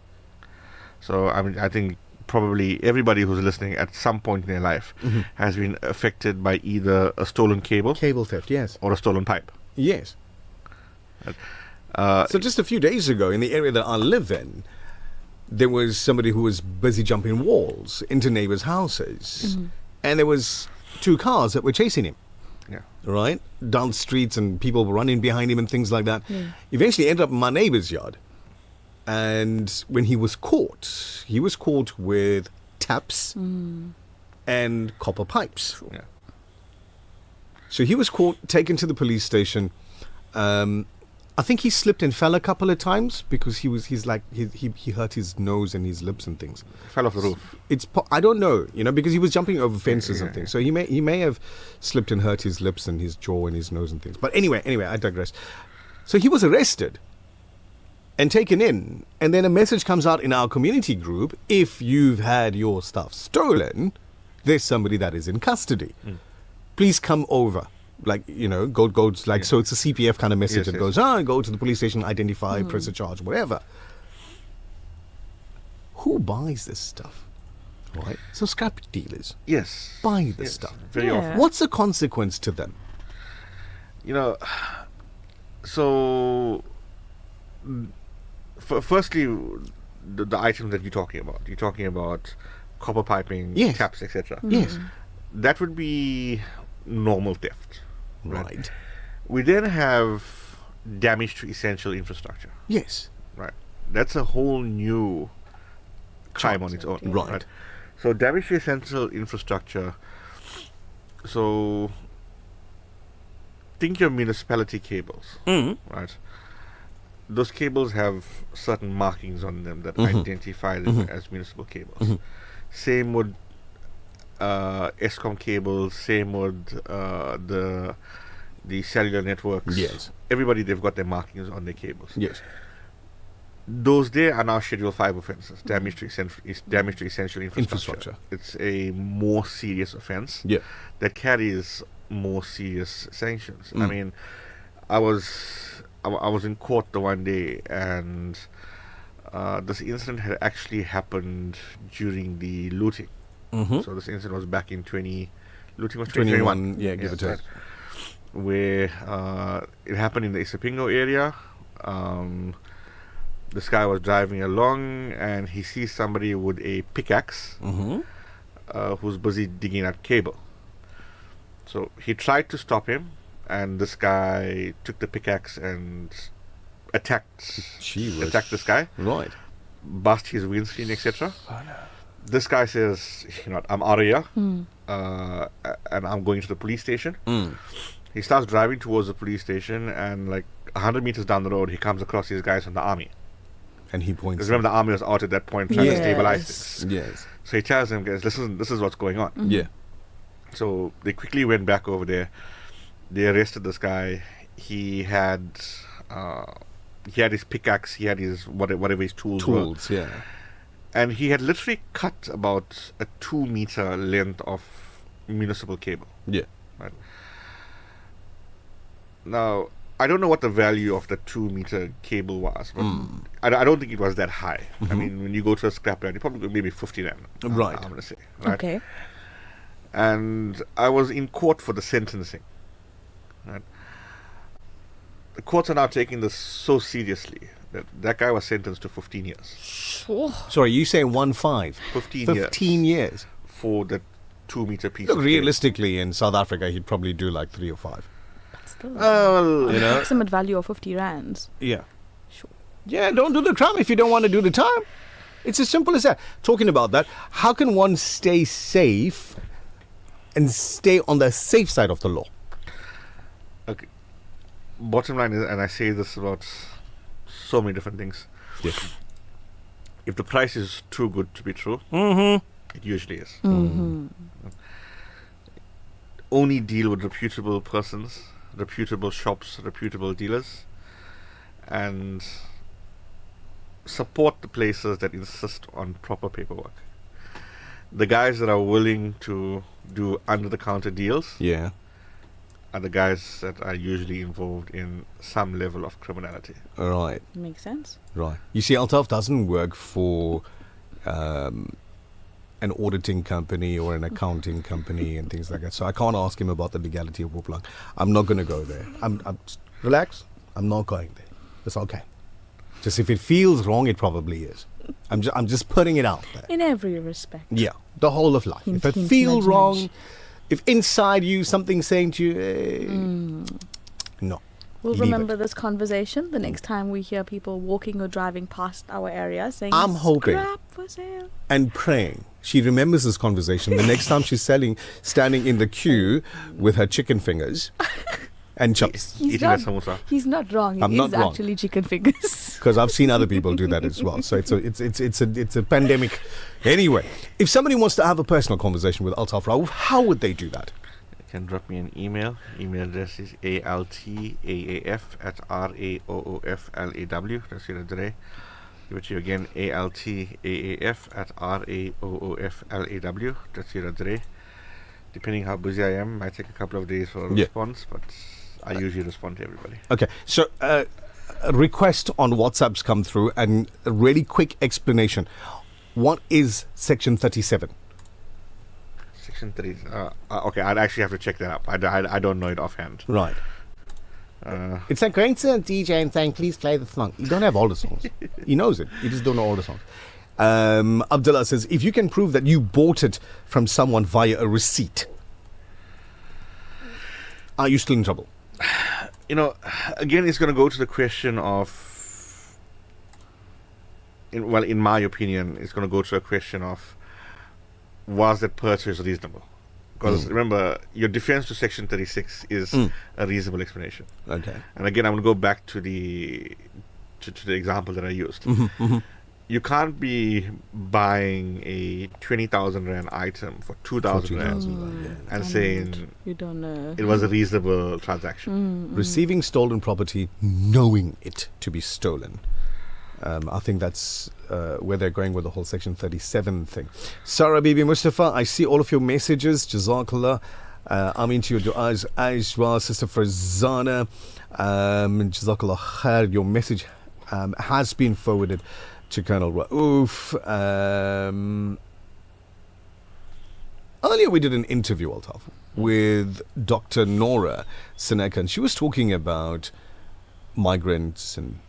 Speaker 20: So I think probably everybody who's listening at some point in their life has been affected by either a stolen cable
Speaker 14: theft, yes,
Speaker 20: or a stolen pipe.
Speaker 14: Yes. So just a few days ago, in the area that I live in, there was somebody who was busy jumping walls into neighbors' houses, and there was 2 cars that were chasing him.
Speaker 20: Yeah.
Speaker 14: Right? Down streets, and people were running behind him and things like that. Eventually ended up in my neighbor's yard. And when he was caught with taps and copper pipes. Yeah. So he was taken to the police station. I think he slipped and fell a couple of times because he hurt his nose and his lips and things.
Speaker 20: Fell off the roof.
Speaker 14: I don't know, because he was jumping over fences and things. So he may have slipped and hurt his lips and his jaw and his nose and things. But anyway, I digress. So he was arrested and taken in, and then a message comes out in our community group: if you've had your stuff stolen, there's somebody that is in custody. Please come over. Like, go like, so it's a CPF kind of message that goes, go to the police station, identify, press a charge, whatever. Who buys this stuff? Right? So scrap dealers.
Speaker 20: Yes.
Speaker 14: Buy this stuff.
Speaker 20: Very often.
Speaker 14: What's the consequence to them?
Speaker 20: So firstly, the items that you're talking about copper piping, taps, etc.
Speaker 14: Yes.
Speaker 20: That would be normal theft.
Speaker 14: Right.
Speaker 20: We then have damage to essential infrastructure.
Speaker 14: Yes.
Speaker 20: Right. That's a whole new crime on its own. Right. So damage to essential infrastructure. So think your municipality cables. Right. Those cables have certain markings on them that identify them as municipal cables. Same with ESCOM cables, same with the cellular networks.
Speaker 14: Yes.
Speaker 20: Everybody, they've got their markings on their cables.
Speaker 14: Yes.
Speaker 20: Those there are now Schedule 5 offences, damage to essential infrastructure. It's a more serious offence that carries more serious sanctions. I mean, I was in court the one day, and this incident had actually happened during the looting. So this incident was back in 2021.
Speaker 14: Yeah, give it to us.
Speaker 20: Where it happened in the Isipingo area. This guy was driving along, and he sees somebody with a pickaxe who's busy digging out cable. So he tried to stop him, and this guy took the pickaxe and attacked this guy.
Speaker 14: Right.
Speaker 20: Bust his windscreen, etc. This guy says, I'm out of here, and I'm going to the police station. He starts driving towards the police station, and like 100 meters down the road, he comes across these guys from the army.
Speaker 14: And he points.
Speaker 20: Because remember, the army was out at that point trying to stabilize this.
Speaker 14: Yes.
Speaker 20: So he tells them, guys, listen, this is what's going on.
Speaker 14: Yeah.
Speaker 20: So they quickly went back over there. They arrested this guy. He had his pickaxe. He had his whatever his tools were.
Speaker 14: Yeah.
Speaker 20: And he had literally cut about a 2-meter length of municipal cable.
Speaker 14: Yeah.
Speaker 20: Right. Now, I don't know what the value of the 2-meter cable was, but I don't think it was that high. I mean, when you go to a scrapyard, you probably maybe 50 rand.
Speaker 14: Right.
Speaker 20: I'm going to say. Right?
Speaker 13: Okay.
Speaker 20: And I was in court for the sentencing. Right. The courts are now taking this so seriously that guy was sentenced to 15 years.
Speaker 14: Sorry, you say 15?
Speaker 20: 15
Speaker 14: years.
Speaker 20: For the 2-meter piece.
Speaker 14: Look, realistically, in South Africa, he'd probably do like 3 or 5.
Speaker 13: Still, maximum value of 50 rands.
Speaker 14: Yeah. Sure. Yeah, don't do the crime if you don't want to do the time. It's as simple as that. Talking about that, how can one stay safe and stay on the safe side of the law?
Speaker 20: Okay. Bottom line is, and I say this about so many different things.
Speaker 14: Yes.
Speaker 20: If the price is too good to be true, it usually is. Only deal with reputable persons, reputable shops, reputable dealers, and support the places that insist on proper paperwork. The guys that are willing to do under-the-counter deals are the guys that are usually involved in some level of criminality.
Speaker 14: Right.
Speaker 13: Makes sense.
Speaker 14: Right. You see, Altaf doesn't work for an auditing company or an accounting company and things like that. So I can't ask him about the legality of Whooplang. I'm not going to go there. I'm relax. I'm not going there. It's okay. Just if it feels wrong, it probably is. I'm just putting it out there.
Speaker 13: In every respect.
Speaker 14: Yeah, the whole of life.
Speaker 13: Hint,
Speaker 14: if it
Speaker 13: hint,
Speaker 14: feels
Speaker 13: nudge,
Speaker 14: wrong,
Speaker 13: nudge.
Speaker 14: if inside you something's saying to you, no.
Speaker 13: We'll
Speaker 14: leave
Speaker 13: remember
Speaker 14: it.
Speaker 13: this conversation the next time we hear people walking or driving past our area saying,
Speaker 14: I'm hoping
Speaker 13: scrap for sale.
Speaker 14: and praying she remembers this conversation the next time she's standing in the queue with her chicken fingers and chops.
Speaker 13: He's not wrong.
Speaker 14: I'm
Speaker 13: It
Speaker 14: not
Speaker 13: is
Speaker 14: wrong.
Speaker 13: actually chicken fingers.
Speaker 14: Because I've seen other people do that as well. So it's a pandemic. Anyway, if somebody wants to have a personal conversation with Altaf Raouf, how would they do that?
Speaker 20: You can drop me an email. Email address is altaaf@raooflaw. That's it today. Give it to you again, altaaf@raooflaw. That's it today. Depending how busy I am, might take a couple of days for a response, but I usually respond to everybody.
Speaker 14: Okay, so a request on WhatsApp's come through, and a really quick explanation. What is Section 37?
Speaker 20: Section 30. Okay, I'd actually have to check that up. I don't know it offhand.
Speaker 14: Right. It's like going to a DJ and saying, please play the song. You don't have all the songs. He knows it. You just don't know all the songs. Abdullah says, if you can prove that you bought it from someone via a receipt, are you still in trouble?
Speaker 20: You know, again, it's going to go to the question of, in my opinion, it's going to go to a question of, was that purchase reasonable? Because remember, your defense to Section 36 is a reasonable explanation.
Speaker 14: Okay.
Speaker 20: And again, I'm going to go back to the example that I used. You can't be buying a 20,000 rand item for 2,000 rand and saying
Speaker 13: you don't know
Speaker 20: it was a reasonable transaction.
Speaker 14: Receiving stolen property, knowing it to be stolen. I think that's where they're going with the whole Section 37 thing. Sarah Bibi Mustafa, I see all of your messages. Jazakallah. I'm into your du'as as well. Sister Farzana, Jazakallah khair. Your message has been forwarded to Colonel Raouf. Earlier we did an interview, Altaf, with Dr. Nora Seneka, and she was talking about migrants and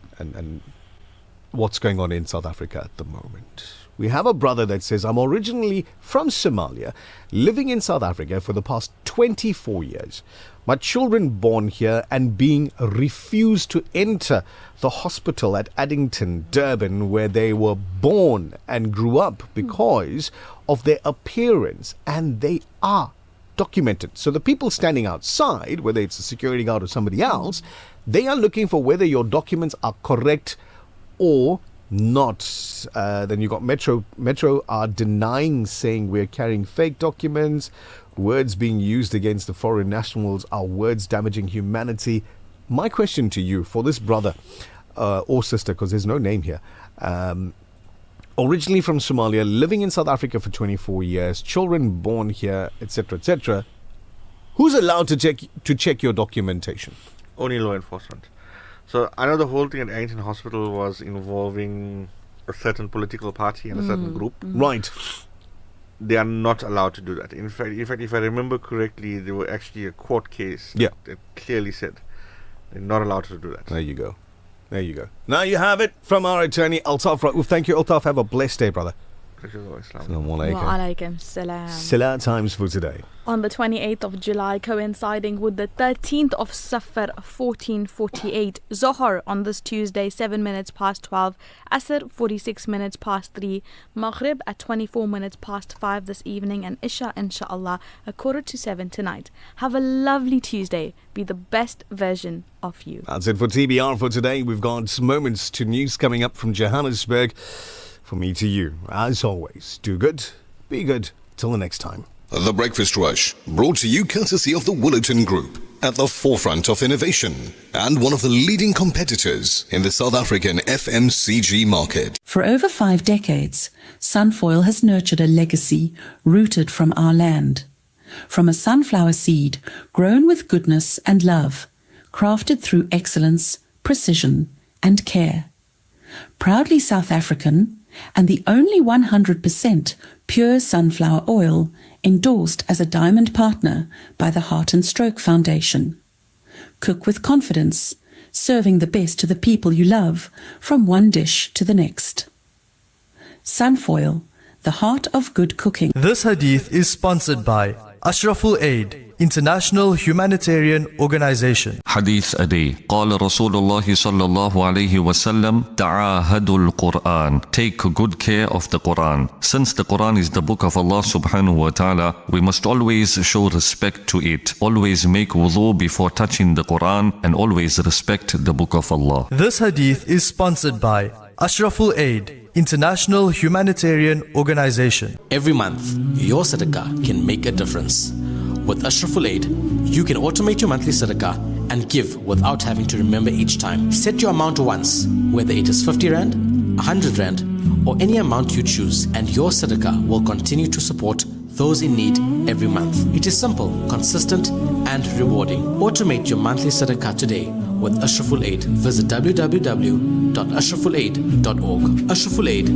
Speaker 14: what's going on in South Africa at the moment. We have a brother that says, I'm originally from Somalia, living in South Africa for the past 24 years. My children born here and being refused to enter the hospital at Addington, Durban, where they were born and grew up because of their appearance, and they are documented. So the people standing outside, whether it's a security guard or somebody else, they are looking for whether your documents are correct or not. Then you got Metro are denying, saying we're carrying fake documents. Words being used against the foreign nationals are words damaging humanity. My question to you, for this brother or sister, because there's no name here, originally from Somalia, living in South Africa for 24 years, children born here, etc., etc., who's allowed to check your documentation?
Speaker 20: Only law enforcement. So I know the whole thing at Addington Hospital was involving a certain political party and a certain group.
Speaker 14: Right.
Speaker 20: They are not allowed to do that. In fact, if I remember correctly, there were actually a court case that clearly said they're not allowed to do that.
Speaker 14: There you go. Now you have it from our attorney, Altaf Raouf. Thank you, Altaf. Have a blessed day, brother.
Speaker 13: Walaikum salam.
Speaker 14: Salat times for today.
Speaker 13: On the 28th of July, coinciding with the 13th of Safar 1448, Zohar on this Tuesday, 7 minutes past 12, Asr 46 minutes past 3, Maghrib at 24 minutes past 5 this evening, and Isha inshallah 6:45 tonight. Have a lovely Tuesday. Be the best version of you.
Speaker 14: That's it for TBR for today. We've got moments to news coming up from Johannesburg. From me to you, as always, do good, be good, till the next time.
Speaker 8: The Breakfast Rush, brought to you courtesy of the Woolerton Group, at the forefront of innovation and one of the leading competitors in the South African FMCG market.
Speaker 9: For over 5 decades, Sunfoil has nurtured a legacy rooted from our land. From a sunflower seed grown with goodness and love, crafted through excellence, precision, and care. Proudly South African, and the only 100% pure sunflower oil endorsed as a diamond partner by the Heart and Stroke Foundation. Cook with confidence, serving the best to the people you love, from one dish to the next. Sunfoil, the heart of good cooking.
Speaker 4: This hadith is sponsored by Ashraful Aid, international humanitarian organization.
Speaker 18: Hadith a day. قال رسول الله صلى الله عليه وسلم تعاهدوا القرآن. Take good care of the Quran. Since the Quran is the book of Allah subhanahu wa ta'ala, we must always show respect to it. Always make wudu before touching the Quran and always respect the book of Allah.
Speaker 4: This hadith is sponsored by Ashraful Aid, international humanitarian organization.
Speaker 21: Every month, your sadaqah can make a difference. With Ashraful Aid, you can automate your monthly sadaqah and give without having to remember each time. Set your amount once, whether it is 50 Rand, 100 Rand, or any amount you choose, and your sadaqah will continue to support those in need every month. It is simple, consistent, and rewarding. Automate your monthly sadaqah today with Ashraful Aid. Visit www.ashrafulaid.org. Ashraful Aid,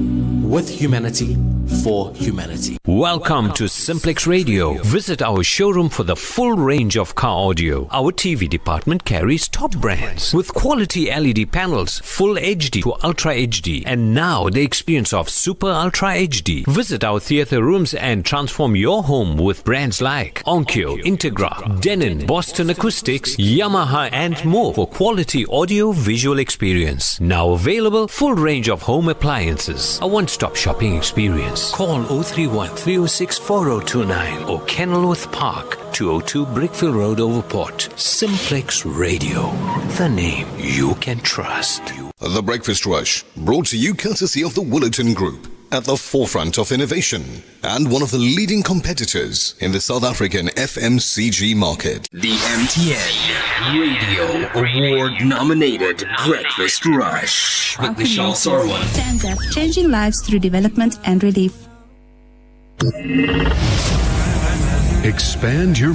Speaker 21: with humanity for humanity.
Speaker 24: Welcome to Simplex Radio. Visit our showroom for the full range of car audio. Our TV department carries top brands with quality LED panels, full HD to Ultra HD, and now the experience of Super Ultra HD. Visit our theater rooms and transform your home with brands like Onkyo, Integra, Denon, Boston Acoustics, Yamaha, and more for quality audio visual experience. Now available, full range of home appliances. A one-stop shopping experience. Call 031 306 4029 or Kenilworth Park, 202 Brickfield Road, Overport. Simplex Radio, the name you can trust.
Speaker 8: The Breakfast Rush, brought to you courtesy of the Willerton Group, at the forefront of innovation and one of the leading competitors in the South African FMCG market.
Speaker 11: The MTN Radio Award-nominated Breakfast Rush with Nichal Sarawan.
Speaker 25: Stands up, changing lives through development and relief.
Speaker 26: Expand your